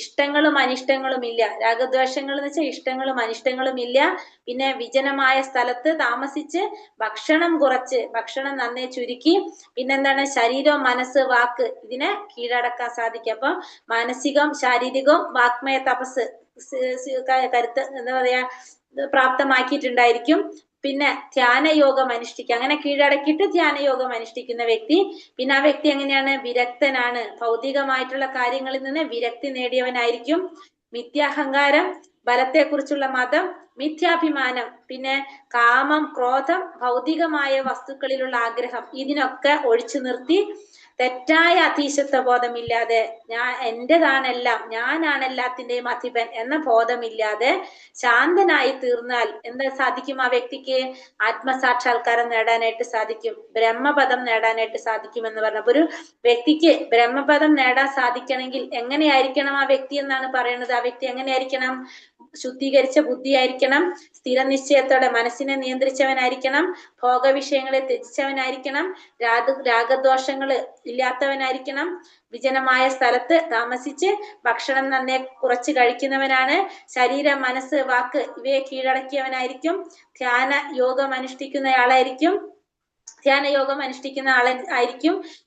ഇഷ്ടങ്ങളും അനിഷ്ടങ്ങളും ഇല്ല. രാഗദ്വേഷങ്ങൾ എന്ന് വെച്ചാൽ ഇഷ്ടങ്ങളും അനിഷ്ടങ്ങളും ഇല്ല. പിന്നെ വിജനമായ സ്ഥലത്ത് താമസിച്ച് ഭക്ഷണം കുറച്ച്, ഭക്ഷണം നന്നേ ചുരുക്കി, പിന്നെന്താണ്? ശരീരം, മനസ്സ്, വാക്ക് ഇതിനെ കീഴടക്കാൻ സാധിക്കും. അപ്പൊ മാനസികം, ശാരീരികവും വാക്മയ തപസ് കരുത്ത് എന്താ പറയാ പ്രാപ്തമാക്കിയിട്ടുണ്ടായിരിക്കും. പിന്നെ ധ്യാനയോഗം അനുഷ്ഠിക്കുക. അങ്ങനെ കീഴടക്കിയിട്ട് ധ്യാനയോഗം അനുഷ്ഠിക്കുന്ന വ്യക്തി, പിന്നെ ആ വ്യക്തി എങ്ങനെയാണ്? വിരക്തനാണ്. ഭൗതികമായിട്ടുള്ള കാര്യങ്ങളിൽ നിന്ന് വിരക്തി നേടിയവനായിരിക്കും. മിഥ്യാഹങ്കാരം, ബലത്തെക്കുറിച്ചുള്ള മതം, മിഥ്യാഭിമാനം, പിന്നെ കാമം, ക്രോധം, ഭൗതികമായ വസ്തുക്കളിലുള്ള ആഗ്രഹം ഇതിനൊക്കെ ഒഴിച്ചു നിർത്തി തെറ്റായ അധീശത്വ ബോധമില്ലാതെ എന്റേതാണെല്ലാം, ഞാനാണ് എല്ലാത്തിന്റെയും അധിപൻ എന്ന ബോധമില്ലാതെ ശാന്തനായി തീർന്നാൽ എന്താ സാധിക്കും? ആ വ്യക്തിക്ക് ആത്മസാക്ഷാത്കാരം നേടാനായിട്ട് സാധിക്കും. ബ്രഹ്മപദം നേടാനായിട്ട് സാധിക്കും എന്ന് പറഞ്ഞപ്പോ ഒരു വ്യക്തിക്ക് ബ്രഹ്മപദം നേടാൻ സാധിക്കണമെങ്കിൽ എങ്ങനെയായിരിക്കണം ആ വ്യക്തി എന്നാണ് പറയുന്നത്. ആ വ്യക്തി എങ്ങനെയായിരിക്കണം? ശുദ്ധീകരിച്ച ബുദ്ധിയായിരിക്കണം, സ്ഥിരനിശ്ചയത്തോടെ മനസ്സിനെ നിയന്ത്രിച്ചവനായിരിക്കണം, ഭോഗവിഷയങ്ങളെ ത്യജിച്ചവനായിരിക്കണം, രാഗദോഷങ്ങള് ഇല്ലാത്തവനായിരിക്കണം, വിജനമായ സ്ഥലത്ത് താമസിച്ച് ഭക്ഷണം നന്നെ കുറച്ച് കഴിക്കുന്നവനാണ്, ശരീരം, മനസ്സ്, വാക്ക് ഇവയെ കീഴടക്കിയവനായിരിക്കും, ധ്യാന യോഗം അനുഷ്ഠിക്കുന്ന ആളായിരിക്കും,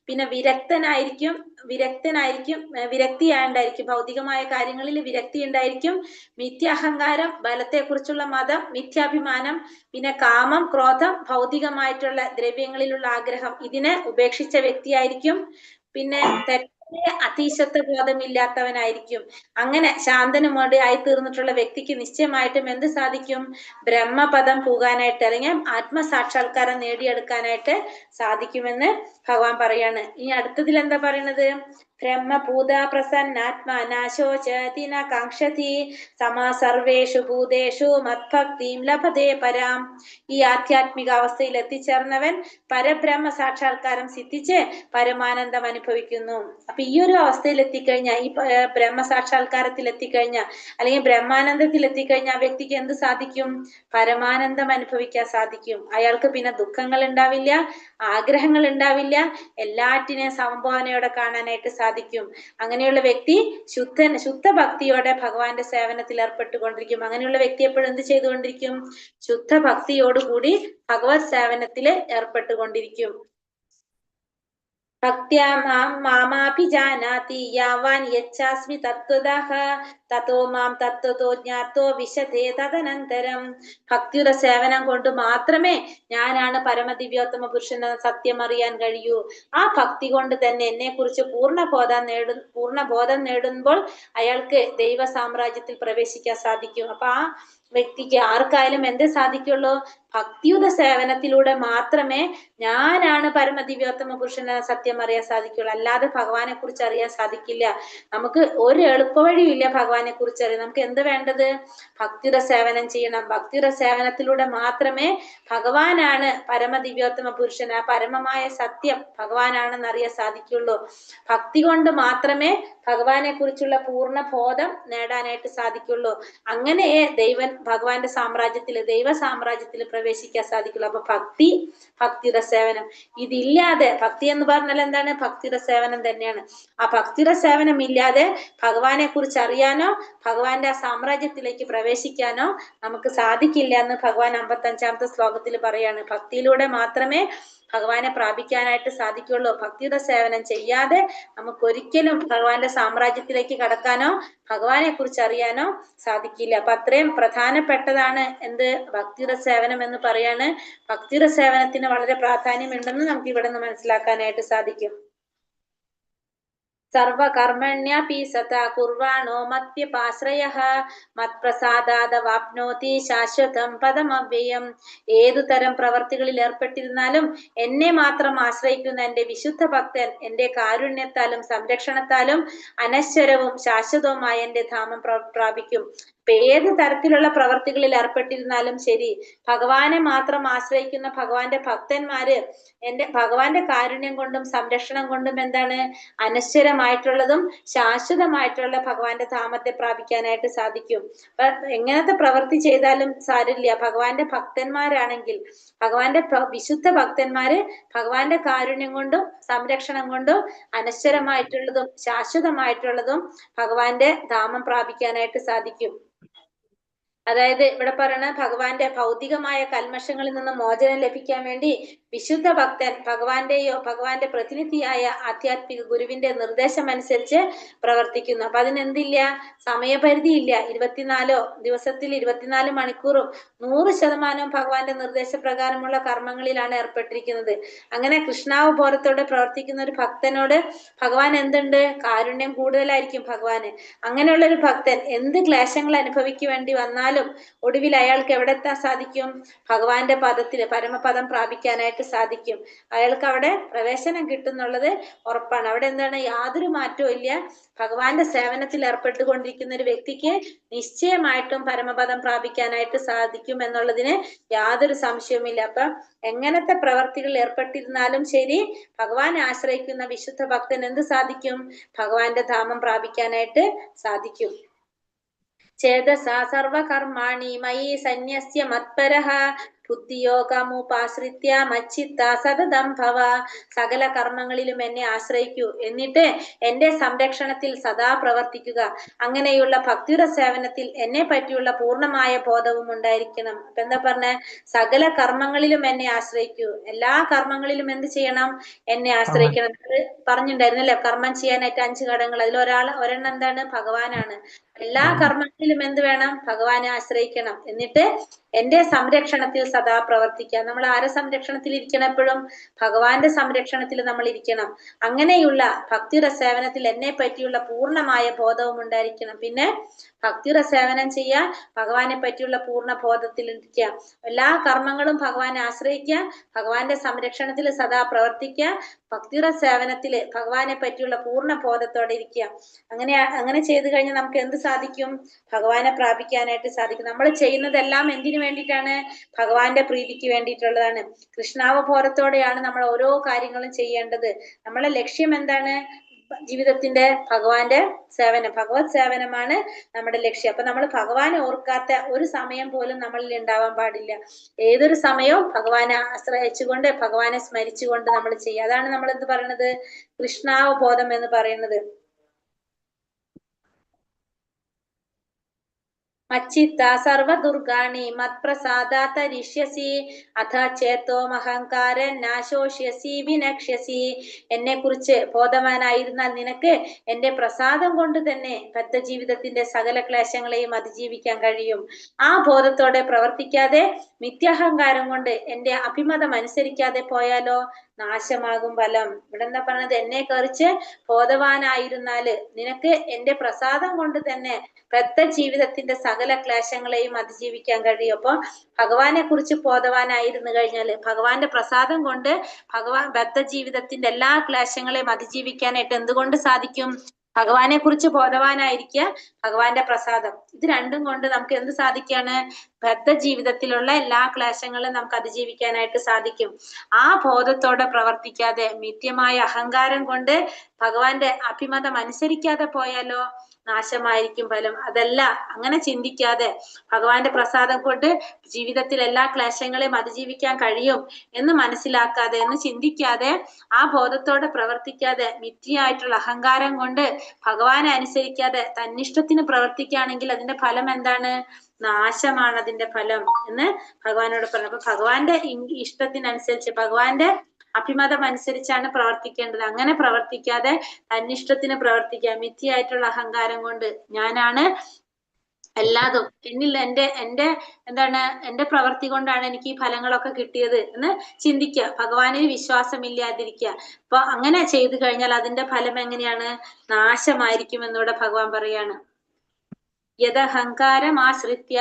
പിന്നെ വിരക്തിയാണ്ടായിരിക്കും, ഭൗതികമായ കാര്യങ്ങളിൽ വിരക്തി ഉണ്ടായിരിക്കും, മിഥ്യാഹങ്കാരം, ബലത്തെക്കുറിച്ചുള്ള മതം, മിഥ്യാഭിമാനം, പിന്നെ കാമം, ക്രോധം, ഭൗതികമായിട്ടുള്ള ദ്രവ്യങ്ങളിലുള്ള ആഗ്രഹം ഇതിനെ ഉപേക്ഷിച്ച വ്യക്തിയായിരിക്കും, പിന്നെ അതീശത്വ ബോധമില്ലാത്തവനായിരിക്കും. അങ്ങനെ ശാന്തനുമോടെ ആയി തീർന്നിട്ടുള്ള വ്യക്തിക്ക് നിശ്ചയമായിട്ടും എന്ത് സാധിക്കും? ബ്രഹ്മപദം പോകാനായിട്ട് അല്ലെങ്കിൽ ആത്മസാക്ഷാത്കാരം നേടിയെടുക്കാനായിട്ട് സാധിക്കുമെന്ന് ഭഗവാൻ പറയാണ്. ഇനി അടുത്തതിൽ എന്താ പറയണത്? ബ്രഹ്മഭൂത പ്രസന്നാത്മാ നാശോചതി ന കാംക്ഷതി സമാ സർവേഷു ഭൂതേഷു മദ്ഭക്തിം ലഭതേ പരാം. ഈ ആധ്യാത്മിക അവസ്ഥയിൽ എത്തിച്ചേർന്നവൻ പരബ്രഹ്മ സാക്ഷാത്കാരം സിദ്ധിച്ച് പരമാനന്ദം അനുഭവിക്കുന്നു. അപ്പൊ ഈ ഒരു അവസ്ഥയിൽ എത്തിക്കഴിഞ്ഞാൽ, ഈ ബ്രഹ്മ സാക്ഷാത്കാരത്തിൽ എത്തിക്കഴിഞ്ഞാൽ അല്ലെങ്കിൽ ബ്രഹ്മാനന്ദത്തിൽ എത്തിക്കഴിഞ്ഞാൽ ആ വ്യക്തിക്ക് എന്ത് സാധിക്കും? പരമാനന്ദം അനുഭവിക്കാൻ സാധിക്കും. അയാൾക്ക് പിന്നെ ദുഃഖങ്ങൾ ഉണ്ടാവില്ല, ആഗ്രഹങ്ങൾ ഉണ്ടാവില്ല, എല്ലാറ്റിനെയും സമഭാവനയോടെ കാണാനായിട്ട് സാധിക്കും. അങ്ങനെയുള്ള വ്യക്തി ശുദ്ധ ഭക്തിയോടെ ഭഗവാന്റെ സേവനത്തിൽ ഏർപ്പെട്ടുകൊണ്ടിരിക്കും. അങ്ങനെയുള്ള വ്യക്തി എപ്പോഴും എന്ത് ചെയ്തുകൊണ്ടിരിക്കും? ശുദ്ധ ഭക്തിയോടുകൂടി ഭഗവത് സേവനത്തിൽ ഏർപ്പെട്ടുകൊണ്ടിരിക്കും. ഭക്ത്യാ മാമാഭിജാനാതി യാവാൻ യച്ഛാസ്മി തത്വതഃ തതോ മാം തത്വതോ ജ്ഞാതോ വിശദേ തദനന്തരം. ഭക്തിയുടെ സേവനം കൊണ്ട് മാത്രമേ ഞാനാണ് പരമദിവ്യോത്തമ പുരുഷൻ എന്ന സത്യം അറിയാൻ കഴിയൂ. ആ ഭക്തി കൊണ്ട് തന്നെ എന്നെ കുറിച്ച് പൂർണ്ണബോധം നേടുമ്പോൾ അയാൾക്ക് ദൈവ സാമ്രാജ്യത്തിൽ പ്രവേശിക്കാൻ സാധിക്കും. അപ്പൊ ആ വ്യക്തിക്ക് ആർക്കായാലും എന്ത് സാധിക്കുള്ളൂ? ഭക്തിയുടെ സേവനത്തിലൂടെ മാത്രമേ ഞാനാണ് പരമദിവ്യോത്തമ പുരുഷൻ എന്ന സത്യം അറിയാൻ സാധിക്കുള്ളൂ. അല്ലാതെ ഭഗവാനെ കുറിച്ച് അറിയാൻ സാധിക്കില്ല. നമുക്ക് ഒരു എളുപ്പവഴിയില്ല ഭഗവാനെ കുറിച്ച് അറിയാം. നമുക്ക് എന്ത് വേണ്ടത്? ഭക്തിയുടെ സേവനം ചെയ്യണം. ഭക്തിയുടെ സേവനത്തിലൂടെ മാത്രമേ ഭഗവാനാണ് പരമദിവ്യോത്തമ പുരുഷൻ, ആ പരമമായ സത്യം ഭഗവാനാണെന്ന് അറിയാൻ സാധിക്കുള്ളൂ. ഭക്തി കൊണ്ട് മാത്രമേ ഭഗവാനെ കുറിച്ചുള്ള പൂർണ്ണ ബോധം നേടാനായിട്ട് സാധിക്കുള്ളൂ. അങ്ങനെ ഭഗവാന്റെ സാമ്രാജ്യത്തില്, ദൈവ സാമ്രാജ്യത്തിൽ പ്രവേശിക്കാൻ സാധിക്കുള്ളൂ. അപ്പൊ ഭക്തിയുടെ സേവനം ഇതില്ലാതെ, ഭക്തി എന്ന് പറഞ്ഞാൽ എന്താണ്? ഭക്തിയുടെ സേവനം തന്നെയാണ്. ആ ഭക്തിയുടെ സേവനം ഇല്ലാതെ ഭഗവാനെ കുറിച്ച് അറിയാനോ ഭഗവാന്റെ ആ സാമ്രാജ്യത്തിലേക്ക് പ്രവേശിക്കാനോ നമുക്ക് സാധിക്കില്ല എന്ന് ഭഗവാൻ 55ാമത്തെ ശ്ലോകത്തിൽ പറയാണ്. ഭക്തിയിലൂടെ മാത്രമേ ഭഗവാനെ പ്രാപിക്കാനായിട്ട് സാധിക്കുള്ളൂ. ഭക്തിയുടെ സേവനം ചെയ്യാതെ നമുക്ക് ഒരിക്കലും ഭഗവാന്റെ സാമ്രാജ്യത്തിലേക്ക് കടക്കാനോ ഭഗവാനെ കുറിച്ച് അറിയാനോ സാധിക്കില്ല. അപ്പൊ അത്രയും പ്രധാനപ്പെട്ടതാണ് എന്ത്? ഭക്തിയുടെ സേവനം എന്ന് പറയാണ്. ഭക്തിയുടെ സേവനത്തിന് വളരെ പ്രാധാന്യമുണ്ടെന്ന് നമുക്ക് ഇവിടെ നിന്ന് മനസ്സിലാക്കാനായിട്ട് സാധിക്കും. സർവകർമ്മണ്യപി സദാ കുർവാണോ മദ്വ്യപാശ്രയഃ മത്പ്രസാദാദവാപ്നോതി ശാശ്വതം പദമവ്യയം. ഏതു തരം പ്രവർത്തികളിൽ ഏർപ്പെട്ടിരുന്നാലും എന്നെ മാത്രം ആശ്രയിക്കുന്ന എന്റെ വിശുദ്ധ ഭക്തൻ എന്റെ കാരുണ്യത്താലും സംരക്ഷണത്താലും അനശ്വരവും ശാശ്വതവുമായ എന്റെ ധാമം പ്രാപിക്കും. ഇപ്പൊ ഏത് തരത്തിലുള്ള പ്രവർത്തികളിൽ ഏർപ്പെട്ടിരുന്നാലും ശരി, ഭഗവാനെ മാത്രം ആശ്രയിക്കുന്ന ഭഗവാന്റെ ഭക്തന്മാര് ഭഗവാന്റെ കാരുണ്യം കൊണ്ടും സംരക്ഷണം കൊണ്ടും എന്താണ്? അനശ്വരമായിട്ടുള്ളതും ശാശ്വതമായിട്ടുള്ള ഭഗവാന്റെ ധാമത്തെ പ്രാപിക്കാനായിട്ട് സാധിക്കും. അപ്പൊ എങ്ങനത്തെ പ്രവൃത്തി ചെയ്താലും സാരില്ല, ഭഗവാന്റെ ഭക്തന്മാരാണെങ്കിൽ, ഭഗവാന്റെ വിശുദ്ധ ഭക്തന്മാര് ഭഗവാന്റെ കാരുണ്യം കൊണ്ടും സംരക്ഷണം കൊണ്ടും അനശ്വരമായിട്ടുള്ളതും ശാശ്വതമായിട്ടുള്ളതും ഭഗവാന്റെ ധാമം പ്രാപിക്കാനായിട്ട് സാധിക്കും. അതായത് ഇവിടെ പറയണ ഭഗവാന്റെ ഭൗതികമായ കൽമഷങ്ങളിൽ നിന്ന് മോചനം ലഭിക്കാൻ വേണ്ടി വിശുദ്ധ ഭക്തൻ ഭഗവാന്റെ പ്രതിനിധിയായ ആധ്യാത്മിക ഗുരുവിന്റെ നിർദ്ദേശം അനുസരിച്ച് പ്രവർത്തിക്കുന്നു. അപ്പൊ അതിനെന്തില്ല? സമയപരിധി ഇല്ല. 24 മണിക്കൂറും 100% ഭഗവാന്റെ നിർദ്ദേശപ്രകാരമുള്ള കർമ്മങ്ങളിലാണ് ഏർപ്പെട്ടിരിക്കുന്നത്. അങ്ങനെ കൃഷ്ണാവബോധത്തോടെ പ്രവർത്തിക്കുന്ന ഒരു ഭക്തനോട് ഭഗവാൻ എന്തുണ്ട്? കാരുണ്യം കൂടുതലായിരിക്കും ഭഗവാന്. അങ്ങനെയുള്ള ഒരു ഭക്തൻ എന്ത് ക്ലേശങ്ങൾ അനുഭവിക്കേണ്ടി വന്നാലും ഒടുവിൽ അയാൾക്ക് എവിടെ എത്താൻ സാധിക്കും? ഭഗവാന്റെ പദത്തില്, പരമപദം പ്രാപിക്കാനായിട്ട് സാധിക്കും. അയാൾക്ക് അവിടെ പ്രവേശനം കിട്ടുന്നുള്ളത് ഉറപ്പാണ്. അവിടെ എന്താണ്? യാതൊരു മാറ്റവും ഇല്ല. ഭഗവാന്റെ സേവനത്തിൽ ഏർപ്പെട്ടുകൊണ്ടിരിക്കുന്ന ഒരു വ്യക്തിക്ക് നിശ്ചയമായിട്ടും പരമപദം പ്രാപിക്കാനായിട്ട് സാധിക്കും എന്നുള്ളതിന് യാതൊരു സംശയവുമില്ല. അപ്പൊ എങ്ങനത്തെ പ്രവർത്തികളിൽ ഏർപ്പെട്ടിരുന്നാലും ശരി, ഭഗവാനെ ആശ്രയിക്കുന്ന വിശുദ്ധ ഭക്തൻ എന്ത് സാധിക്കും? ഭഗവാന്റെ ധാമം പ്രാപിക്കാനായിട്ട് സാധിക്കും. ചേതസാ സർവകർമാണി മയി സന്യസ്യ മത്പരഃ ബുദ്ധിയോഗമുപാശ്രിത്യ മച്ചിത്ത സതതം ഭവ. സകല കർമ്മങ്ങളിലും എന്നെ ആശ്രയിക്കൂ, എന്നിട്ട് എന്റെ സംരക്ഷണത്തിൽ സദാ പ്രവർത്തിക്കുക. അങ്ങനെയുള്ള ഭക്തിയുടെ സേവനത്തിൽ എന്നെ പറ്റിയുള്ള പൂർണ്ണമായ ബോധവും ഉണ്ടായിരിക്കണം. അപ്പൊ എന്താ പറഞ്ഞ, സകല കർമ്മങ്ങളിലും എന്നെ ആശ്രയിക്കൂ. എല്ലാ കർമ്മങ്ങളിലും എന്ത് ചെയ്യണം? എന്നെ ആശ്രയിക്കണം. പറഞ്ഞിട്ടുണ്ടായിരുന്നല്ലേ, കർമ്മം ചെയ്യാനായിട്ട് 5 ഘടകങ്ങൾ. അതിൽ ഒരെണ്ണം എന്താണ്? ഭഗവാനാണ്. എല്ലാ കർമ്മങ്ങളിലും എന്ത് വേണം? ഭഗവാനെ ആശ്രയിക്കണം. എന്നിട്ട് എന്റെ സംരക്ഷണത്തിൽ സദാ പ്രവർത്തിക്കുക. നമ്മൾ ആരെ സംരക്ഷണത്തിൽ ഇരിക്കണം? എപ്പോഴും ഭഗവാന്റെ സംരക്ഷണത്തിൽ നമ്മൾ ഇരിക്കണം. അങ്ങനെയുള്ള ഭക്തിയുടെ സേവനത്തിൽ എന്നെ പറ്റിയുള്ള പൂർണ്ണമായ ബോധവും ഉണ്ടായിരിക്കണം. പിന്നെ ഭക്തിയുടെ സേവനം ചെയ്യാൻ ഭഗവാനെ പറ്റിയുള്ള പൂർണ്ണ ബോധത്തിൽ ഇരിക്കുക. എല്ലാ കർമ്മങ്ങളും ഭഗവാനെ ആശ്രയിക്കുക, ഭഗവാന്റെ സംരക്ഷണത്തിൽ സദാ പ്രവർത്തിക്കുക, ഭക്തിയുടെ സേവനത്തില് ഭഗവാനെ പറ്റിയുള്ള പൂർണ്ണ ബോധത്തോടെ ഇരിക്കുക. അങ്ങനെ ചെയ്തു കഴിഞ്ഞാൽ നമുക്ക് എന്ത് സാധിക്കും? ഭഗവാനെ പ്രാപിക്കാനായിട്ട് സാധിക്കും. നമ്മൾ ചെയ്യുന്നതെല്ലാം എന്തിനു വേണ്ടിയിട്ടാണ്? ഭഗവാന്റെ പ്രീതിക്ക് വേണ്ടിയിട്ടുള്ളതാണ്. കൃഷ്ണാവബോധത്തോടെയാണ് നമ്മൾ ഓരോ കാര്യങ്ങളും ചെയ്യേണ്ടത്. നമ്മളെ ലക്ഷ്യം എന്താണ്? ജീവിതത്തിന്റെ ഭഗവാന്റെ സേവനം, ഭഗവത് സേവനമാണ് നമ്മുടെ ലക്ഷ്യം. അപ്പൊ നമ്മൾ ഭഗവാനെ ഓർക്കാത്ത ഒരു സമയം പോലും നമ്മളിൽ ഉണ്ടാവാൻ പാടില്ല. ഏതൊരു സമയവും ഭഗവാനെ ആശ്രയിച്ചുകൊണ്ട് ഭഗവാനെ സ്മരിച്ചുകൊണ്ട് നമ്മൾ ചെയ്യുക. അതാണ് നമ്മൾ എന്ത് പറയുന്നത്? കൃഷ്ണാവബോധം എന്ന് പറയുന്നത്. മച്ചിത്ത സർവദുർഗാണി മത്പ്രസാദാത്തരിഷ്യസി അഥ ചേത്തോമഹങ്കാരൻ നാശോഷ്യസി വിനക്ഷ്യസി. എന്നെ കുറിച്ച് ബോധവാനായിരുന്നാൽ നിനക്ക് എന്റെ പ്രസാദം കൊണ്ട് തന്നെ ബദ്ധജീവിതത്തിന്റെ സകല ക്ലേശങ്ങളെയും അതിജീവിക്കാൻ കഴിയും. ആ ബോധത്തോടെ പ്രവർത്തിക്കാതെ മിഥ്യാഹങ്കാരം കൊണ്ട് എന്റെ അഭിമതം അനുസരിക്കാതെ പോയാലോ നാശമാകും ഫലം. ഇവിടെ എന്താ പറഞ്ഞത്? എന്നെ കുറിച്ച് ബോധവാനായിരുന്നാല് നിനക്ക് എന്റെ പ്രസാദം കൊണ്ട് തന്നെ ബദ്ധജീവിതത്തിന്റെ സകല ക്ലേശങ്ങളെയും അതിജീവിക്കാൻ കഴിയും. അപ്പൊ ഭഗവാനെ കുറിച്ച് ബോധവാനായിരുന്നു കഴിഞ്ഞാല് ഭഗവാന്റെ പ്രസാദം കൊണ്ട് ബദ്ധജീവിതത്തിന്റെ എല്ലാ ക്ലേശങ്ങളെയും അതിജീവിക്കാനായിട്ട് എന്തുകൊണ്ട് സാധിക്കും? ഭഗവാനെ കുറിച്ച് ബോധവാനായിരിക്കുക, ഭഗവാന്റെ പ്രസാദം, ഇത് രണ്ടും കൊണ്ട് നമുക്ക് എന്ത് സാധിക്കാണ്? ബദ്ധജീവിതത്തിലുള്ള എല്ലാ ക്ലേശങ്ങളും നമുക്ക് അതിജീവിക്കാനായിട്ട് സാധിക്കും. ആ ബോധത്തോടെ പ്രവർത്തിക്കാതെ മിഥ്യമായ അഹങ്കാരം കൊണ്ട് ഭഗവാന്റെ അഭിമതം അനുസരിക്കാതെ പോയാലോ നാശമായിരിക്കും ഫലം. അതല്ല, അങ്ങനെ ചിന്തിക്കാതെ ഭഗവാന്റെ പ്രസാദം കൊണ്ട് ജീവിതത്തിൽ എല്ലാ ക്ലേശങ്ങളെയും അതിജീവിക്കാൻ കഴിയും എന്ന് മനസ്സിലാക്കാതെ, എന്ന് ചിന്തിക്കാതെ, ആ ബോധത്തോടെ പ്രവർത്തിക്കാതെ മിഥ്യയായിട്ടുള്ള അഹങ്കാരം കൊണ്ട് ഭഗവാനെ അനുസരിക്കാതെ തന്നിഷ്ടത്തിന് പ്രവർത്തിക്കുകയാണെങ്കിൽ അതിന്റെ ഫലം എന്താണ്? നാശമാണ് അതിന്റെ ഫലം എന്ന് ഭഗവാനോട് പറഞ്ഞു. അപ്പൊ ഭഗവാന്റെ ഇഷ്ടത്തിനനുസരിച്ച്, ഭഗവാന്റെ അഭിമതം അനുസരിച്ചാണ് പ്രവർത്തിക്കേണ്ടത്. അങ്ങനെ പ്രവർത്തിക്കാതെ തന്നിഷ്ടത്തിന് പ്രവർത്തിക്കുക, മിഥ്യയായിട്ടുള്ള അഹങ്കാരം കൊണ്ട് ഞാനാണ് എല്ലാതും, എന്നിൽ എന്റെ എന്താണ്, എന്റെ പ്രവൃത്തി കൊണ്ടാണ് എനിക്ക് ഈ ഫലങ്ങളൊക്കെ കിട്ടിയത് എന്ന് ചിന്തിക്കുക, ഭഗവാനിൽ വിശ്വാസമില്ലാതിരിക്കുക. അപ്പൊ അങ്ങനെ ചെയ്തു കഴിഞ്ഞാൽ അതിന്റെ ഫലം എങ്ങനെയാണ്? നാശമായിരിക്കും എന്നിവിടെ ഭഗവാൻ പറയാണ്. യദഹങ്കാരമാശ്രിത്യ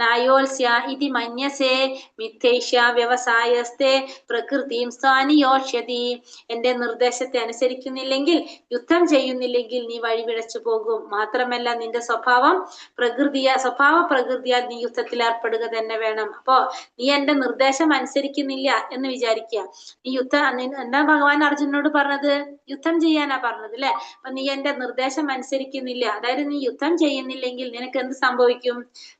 നായോത്സ്യ ഇതി മന്യസേ മിഥ്യൈഷ്യ വ്യവസായസ്തേ പ്രകൃതിം സ്വാനിയോഷ്യതി. എന്റെ നിർദ്ദേശത്തെ അനുസരിക്കുന്നില്ലെങ്കിൽ, യുദ്ധം ചെയ്യുന്നില്ലെങ്കിൽ നീ വഴിപിഴച്ചു പോകും. മാത്രമല്ല നിന്റെ സ്വഭാവ പ്രകൃതിയാൽ നീ യുദ്ധത്തിൽ ഏർപ്പെടുക തന്നെ വേണം. അപ്പോ നീ എന്റെ നിർദ്ദേശം അനുസരിക്കുന്നില്ല എന്ന് വിചാരിക്കുക. നീ എന്താ ഭഗവാൻ അർജുനനോട് പറഞ്ഞത്? യുദ്ധം ചെയ്യാനാ പറഞ്ഞത് അല്ലെ? അപ്പൊ നീ എന്റെ നിർദ്ദേശം അനുസരിക്കുന്നില്ല, അതായത് നീ യുദ്ധം ചെയ്യുന്നില്ലെങ്കിൽ നിനക്ക് എന്ത് സംഭവിക്കും?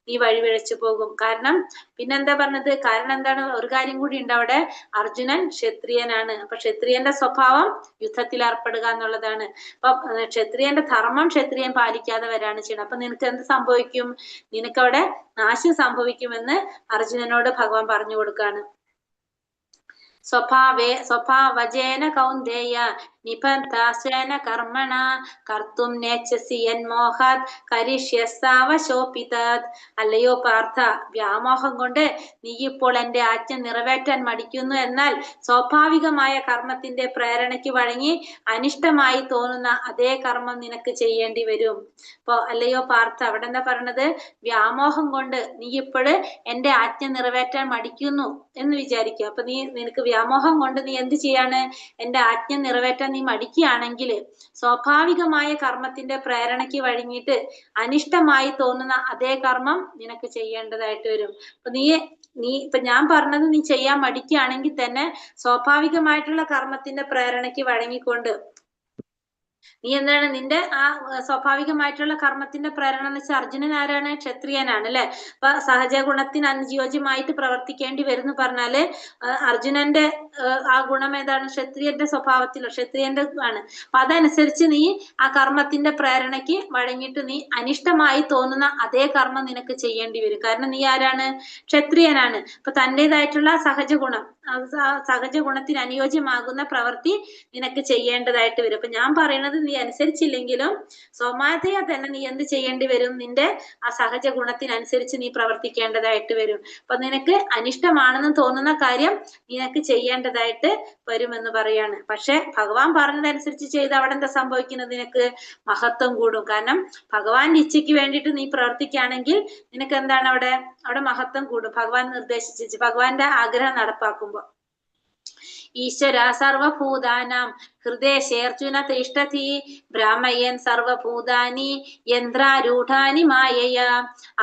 നീ വഴിപിഴച്ചു പോകും. കാരണം പിന്നെന്താ പറഞ്ഞത്? കാരണം എന്താണ്? ഒരു കാര്യം കൂടി ഉണ്ട് അവിടെ. അർജുനൻ ക്ഷത്രിയനാണ്. അപ്പൊ ക്ഷത്രിയന്റെ സ്വഭാവം യുദ്ധത്തിൽ ഏർപ്പെടുക എന്നുള്ളതാണ്. അപ്പൊ ക്ഷത്രിയന്റെ ധർമ്മം ക്ഷത്രിയൻ പാലിക്കാതെ വരാണ് ചെയ്യുന്നത്. അപ്പൊ നിനക്ക് എന്ത് സംഭവിക്കും? നിനക്കവിടെ നാശം സംഭവിക്കുമെന്ന് അർജുനനോട് ഭഗവാൻ പറഞ്ഞു കൊടുക്കാണ്. സ്വഭാവജേന കൗന്ദേയ നിബന്ധാസ്വേന കർമ്മണ കർത്തും നേച്ഛസി യന്മോഹാത് കരിഷ്യസാവശോപിതാത്. അല്ലയോ പാർത്ഥ, വ്യാമോഹം കൊണ്ട് നീ ഇപ്പോൾ എന്റെ ആജ്ഞ നിറവേറ്റാൻ മടിക്കുന്നു. എന്നാൽ സ്വാഭാവികമായ കർമ്മത്തിന്റെ പ്രേരണയ്ക്ക് വഴങ്ങി അനിഷ്ടമായി തോന്നുന്ന അതേ കർമ്മം നിനക്ക് ചെയ്യേണ്ടി വരും. അപ്പൊ അല്ലയോ പാർത്ഥ, അവിടെ എന്താ പറയണത്? വ്യാമോഹം കൊണ്ട് നീ ഇപ്പോഴ് എന്റെ ആജ്ഞ നിറവേറ്റാൻ മടിക്കുന്നു എന്ന് വിചാരിക്കുക. അപ്പൊ നിനക്ക് വ്യാമോഹം കൊണ്ട് നീ എന്ത് ചെയ്യാണ്? എന്റെ ആജ്ഞ നിറവേറ്റാൻ നീ മടിക്കുകയാണെങ്കിൽ സ്വാഭാവികമായ കർമ്മത്തിന്റെ പ്രേരണയ്ക്ക് വഴങ്ങിയിട്ട് അനിഷ്ടമായി തോന്നുന്ന അതേ കർമ്മം നിനക്ക് ചെയ്യേണ്ടതായിട്ട് വരും. അപ്പൊ ഇപ്പൊ ഞാൻ പറഞ്ഞത് നീ ചെയ്യാൻ മടിക്കുകയാണെങ്കിൽ തന്നെ സ്വാഭാവികമായിട്ടുള്ള കർമ്മത്തിന്റെ പ്രേരണയ്ക്ക് വഴങ്ങിക്കൊണ്ട് നീ എന്താണ് നിന്റെ ആ സ്വാഭാവികമായിട്ടുള്ള കർമ്മത്തിന്റെ പ്രേരണ എന്ന് വെച്ചാൽ അർജുനൻ ആരാണ്? ക്ഷത്രിയനാണ് അല്ലെ. അപ്പൊ സഹജ ഗുണത്തിന് അനുയോജ്യമായിട്ട് പ്രവർത്തിക്കേണ്ടി വരും എന്ന് പറഞ്ഞാല് അർജുനന്റെ ആ ഗുണം ഏതാണ്? ക്ഷത്രിയന്റെ സ്വഭാവത്തിലോ ക്ഷത്രിയന്റെ ആണ്. അപ്പൊ അതനുസരിച്ച് നീ ആ കർമ്മത്തിന്റെ പ്രേരണയ്ക്ക് വഴങ്ങിയിട്ട് നീ അനിഷ്ടമായി തോന്നുന്ന അതേ കർമ്മം നിനക്ക് ചെയ്യേണ്ടി വരും. കാരണം നീ ആരാണ്? ക്ഷത്രിയനാണ്. അപ്പൊ തന്റേതായിട്ടുള്ള സഹജ ഗുണത്തിന് അനുയോജ്യമാകുന്ന പ്രവൃത്തി നിനക്ക് ചെയ്യേണ്ടതായിട്ട് വരും. അപ്പൊ ഞാൻ പറയുന്നത് നീ അനുസരിച്ചില്ലെങ്കിലും സ്വമാധയാ തന്നെ നീ എന്ത് ചെയ്യേണ്ടി വരും? നിന്റെ ആ സഹജ ഗുണത്തിനനുസരിച്ച് നീ പ്രവർത്തിക്കേണ്ടതായിട്ട് വരും. അപ്പൊ നിനക്ക് അനിഷ്ടമാണെന്ന് തോന്നുന്ന കാര്യം നിനക്ക് ചെയ്യേണ്ടതായിട്ട് വരുമെന്ന് പറയാണ്. പക്ഷെ ഭഗവാൻ പറഞ്ഞതനുസരിച്ച് ചെയ്ത് അവിടെ എന്താ സംഭവിക്കുന്നത്? നിനക്ക് മഹത്വം കൂടും. കാരണം ഭഗവാന്റെ ഇച്ഛയ്ക്ക് വേണ്ടിയിട്ട് നീ പ്രവർത്തിക്കുകയാണെങ്കിൽ നിനക്ക് എന്താണ് അവിടെ മഹത്വം കൂടും. ഭഗവാൻ നിർദ്ദേശിച്ച് ഭഗവാന്റെ ആഗ്രഹം നടപ്പാക്കുമ്പോ. ഈശ്വര സർവഭൂതാനാം ഹൃദയശേർജുന തിഷ്ഠതി ബ്രാഹ്മയൻ സർവഭൂതാനി യന്ത്രാരൂഢാനി മായയ.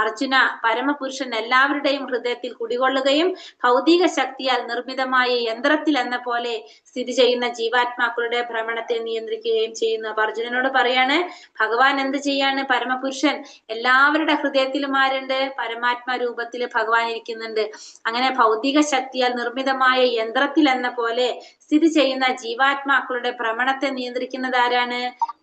അർജുന, പരമപുരുഷൻ എല്ലാവരുടെയും ഹൃദയത്തിൽ കുടികൊള്ളുകയും ഭൗതിക ശക്തിയാൽ നിർമ്മിതമായ യന്ത്രത്തിൽ എന്ന പോലെ സ്ഥിതി ചെയ്യുന്ന ജീവാത്മാക്കളുടെ ഭ്രമണത്തെ നിയന്ത്രിക്കുകയും ചെയ്യുന്നു. അപ്പൊ അർജുനനോട് പറയാണ് ഭഗവാൻ എന്ത് ചെയ്യാണ്? പരമപുരുഷൻ എല്ലാവരുടെ ഹൃദയത്തിലും ആരുണ്ട്? പരമാത്മാ രൂപത്തിൽ ഭഗവാൻ ഇരിക്കുന്നുണ്ട്. അങ്ങനെ ഭൗതിക ശക്തിയാൽ നിർമ്മിതമായ യന്ത്രത്തിൽ എന്ന പോലെ സ്ഥിതി ചെയ്യുന്ന ജീവാത്മാക്കളുടെ ഭ്രമണത്തെ നിയന്ത്രിക്കുന്നത് ആരാണ്?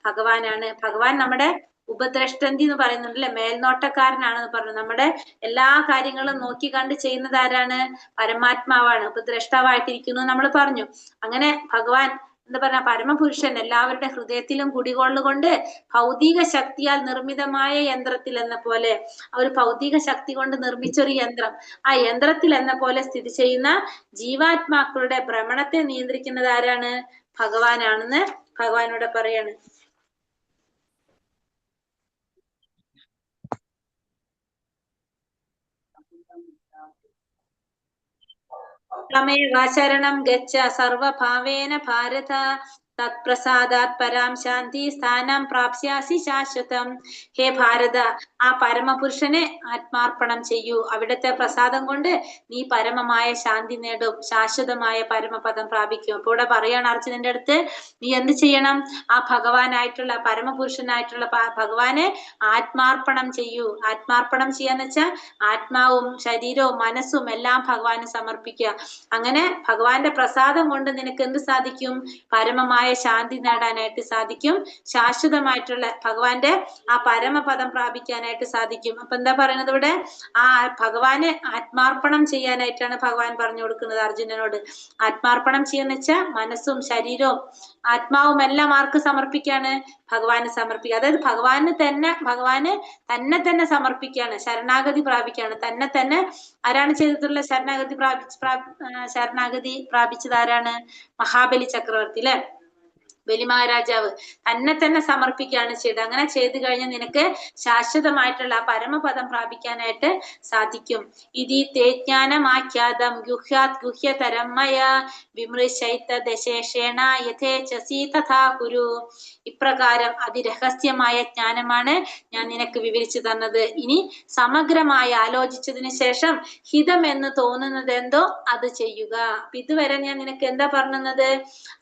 ഭഗവാനാണ്. ഭഗവാൻ നമ്മുടെ ഉപദ്രഷ്ടന്തി എന്ന് പറയുന്നുണ്ട് അല്ലെ, മേൽനോട്ടക്കാരനാണെന്ന് പറഞ്ഞു. നമ്മുടെ എല്ലാ കാര്യങ്ങളും നോക്കി കണ്ട് ചെയ്യുന്നത് ആരാണ്? പരമാത്മാവാണ്. ഉപദ്രഷ്ടാവായിട്ടിരിക്കുന്നു നമ്മൾ പറഞ്ഞു. അങ്ങനെ ഭഗവാൻ എന്താ പറയാ? പരമപുരുഷൻ എല്ലാവരുടെ ഹൃദയത്തിലും കുടികൊള്ളുകൊണ്ട് ഭൗതിക ശക്തിയാൽ നിർമ്മിതമായ യന്ത്രത്തിൽ എന്ന പോലെ, ഒരു ഭൗതിക ശക്തി കൊണ്ട് നിർമ്മിച്ചൊരു യന്ത്രം, ആ യന്ത്രത്തിൽ എന്ന പോലെ സ്ഥിതി ചെയ്യുന്ന ജീവാത്മാക്കളുടെ ഭ്രമണത്തെ നിയന്ത്രിക്കുന്നത് ആരാണ്? ഭഗവാനാണെന്ന് ഭഗവാനോട് പറയാണ്. തമേവാചരണം ഗച്ഛ സർവഭാവേന ഭാരത തത്പ്രസാദാത് പരാം ശാന്തി സ്ഥാനം പ്രാപ്സ്യാസി ശാശ്വതം. ഹേ ഭാരത, ആ പരമപുരുഷനെ ആത്മാർപ്പണം ചെയ്യൂ. അവിടുത്തെ പ്രസാദം കൊണ്ട് നീ പരമമായ ശാന്തി നേടും, ശാശ്വതമായ പരമപദം പ്രാപിക്കും. അപ്പൊ ഇവിടെ പറയാണ് അർജുനന്റെ അടുത്ത്, നീ എന്ത് ചെയ്യണം? ആ ഭഗവാനായിട്ടുള്ള പരമപുരുഷനായിട്ടുള്ള ഭഗവാനെ ആത്മാർപ്പണം ചെയ്യൂ. ആത്മാർപ്പണം ചെയ്യാന്ന് വെച്ചാൽ ആത്മാവും ശരീരവും മനസ്സും എല്ലാം ഭഗവാന് സമർപ്പിക്കുക. അങ്ങനെ ഭഗവാന്റെ പ്രസാദം കൊണ്ട് നിനക്ക് എന്ത് സാധിക്കും? പരമമായ ശാന്തി നേടാനായിട്ട് സാധിക്കും. ശാശ്വതമായിട്ടുള്ള ഭഗവാന്റെ ആ പരമപദം പ്രാപിക്കാനായിട്ട് സാധിക്കും. അപ്പൊ എന്താ പറയുന്നത് ഇവിടെ? ആ ഭഗവാനെ ആത്മാർപ്പണം ചെയ്യാനായിട്ടാണ് ഭഗവാൻ പറഞ്ഞു കൊടുക്കുന്നത് അർജുനനോട്. ആത്മാർപ്പണം ചെയ്യാന്ന് വെച്ചാൽ മനസ്സും ശരീരവും ആത്മാവും എല്ലാം ആർക്ക് സമർപ്പിക്കാണ്? ഭഗവാന് സമർപ്പിക്കുക. അതായത് ഭഗവാന് തന്നെ സമർപ്പിക്കുകയാണ്, ശരണാഗതി പ്രാപിക്കുകയാണ്. തന്നെ ആരാണ് ചെയ്തിട്ടുള്ള ശരണാഗതി പ്രാപിച്ചത് ആരാണ്? മഹാബലി ചക്രവർത്തി അല്ലെ, ബലി മഹാരാജാവ് തന്നെ സമർപ്പിക്കുകയാണ് ചെയ്തത്. അങ്ങനെ ചെയ്തു കഴിഞ്ഞാൽ നിനക്ക് ശാശ്വതമായിട്ടുള്ള ആ പരമപദം പ്രാപിക്കാനായിട്ട് സാധിക്കും. ഇതി തേ ജ്ഞാനമാഖ്യാതം ഗുഹ്യാത് ഗുഹ്യതരം മയാ വിമൃശൈതദശേഷേണ യഥേച്ഛസി തഥാ കുരു. ഇപ്രകാരം അതിരഹസ്യമായ ജ്ഞാനമാണ് ഞാൻ നിനക്ക് വിവരിച്ചു തന്നത്. ഇനി സമഗ്രമായി ആലോചിച്ചതിന് ശേഷം ഹിതം എന്ന് തോന്നുന്നത് എന്തോ അത് ചെയ്യുക. ഇതുവരെ ഞാൻ നിനക്ക് എന്താ പറഞ്ഞത്?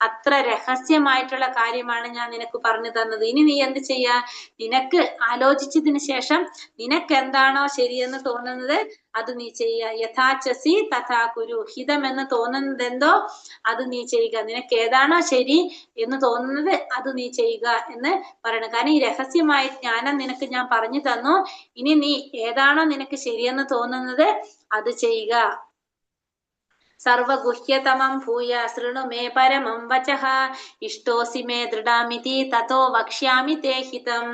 അത്ര രഹസ്യമായിട്ടുള്ള കാര്യമാണ് ഞാൻ നിനക്ക് പറഞ്ഞു തന്നത്. ഇനി നീ എന്ത് ചെയ്യാ? നിനക്ക് ആലോചിച്ചതിന് ശേഷം നിനക്ക് എന്താണോ ശരിയെന്ന് തോന്നുന്നത് അത് നീ ചെയ്യുക. യഥാചസി തഥാ കുരു. ഹിതം എന്ന് തോന്നുന്നത് എന്തോ അത് നീ ചെയ്യുക. നിനക്ക് ഏതാണോ ശരി എന്ന് തോന്നുന്നത് അത് നീ ചെയ്യുക എന്ന് പറയണം. കാരണം ഈ രഹസ്യമായ ജ്ഞാനം നിനക്ക് ഞാൻ പറഞ്ഞു തന്നു. ഇനി നീ ഏതാണോ നിനക്ക് ശരിയെന്ന് തോന്നുന്നത് അത് ചെയ്യുക. സർവഗുഹ്യതമം ഭൂയ ശൃണു മേ പരമം വചഃ ഇഷ്ടോസി മേ ദൃഢാമിതി തതോ വക്ഷ്യാമി തേ ഹിതം.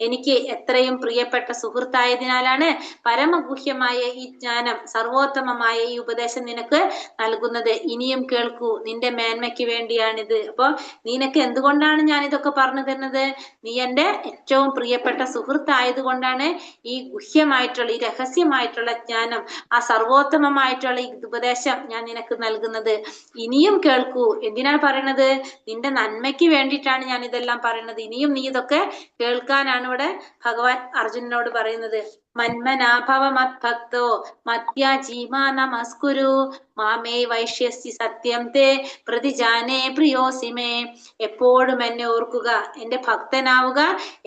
എനിക്ക് എത്രയും പ്രിയപ്പെട്ട സുഹൃത്തായതിനാലാണ് പരമഗുഹ്യമായ ഈ ജ്ഞാനം, സർവോത്തമമായ ഈ ഉപദേശം നിനക്ക് നൽകുന്നത്. ഇനിയും കേൾക്കൂ, നിന്റെ മേന്മയ്ക്ക് വേണ്ടിയാണിത്. അപ്പൊ നിനക്ക് എന്തുകൊണ്ടാണ് ഞാൻ ഇതൊക്കെ പറഞ്ഞു തരുന്നത്? നീ എന്റെ ഏറ്റവും പ്രിയപ്പെട്ട സുഹൃത്തായത് കൊണ്ടാണ് ഈ ഗുഹ്യമായിട്ടുള്ള, ഈ രഹസ്യമായിട്ടുള്ള ജ്ഞാനം, ആ സർവോത്തമമായിട്ടുള്ള ഈ ഉപദേശം ഞാൻ നിനക്ക് നൽകുന്നത്. ഇനിയും കേൾക്കൂ. എന്തിനാണ് പറയണത്? നിന്റെ നന്മയ്ക്ക് വേണ്ടിയിട്ടാണ് ഞാൻ ഇതെല്ലാം പറയുന്നത്. ഇനിയും നീ ഇതൊക്കെ കേൾക്കാനാണ് ഇവിടെ ഭഗവാൻ അർജുനനോട് പറയുന്നത്. മന്മനാഭവ മദ്ഭക്തോ മദ്യാജീമാ നമസ്കുരു മാമേ വൈഷ്യസി സത്യം തേ പ്രതിജാനേ പ്രിയോസിമേ. എപ്പോഴും എന്നെ ഓർക്കുക, എന്റെ ഭക്തനാവുക,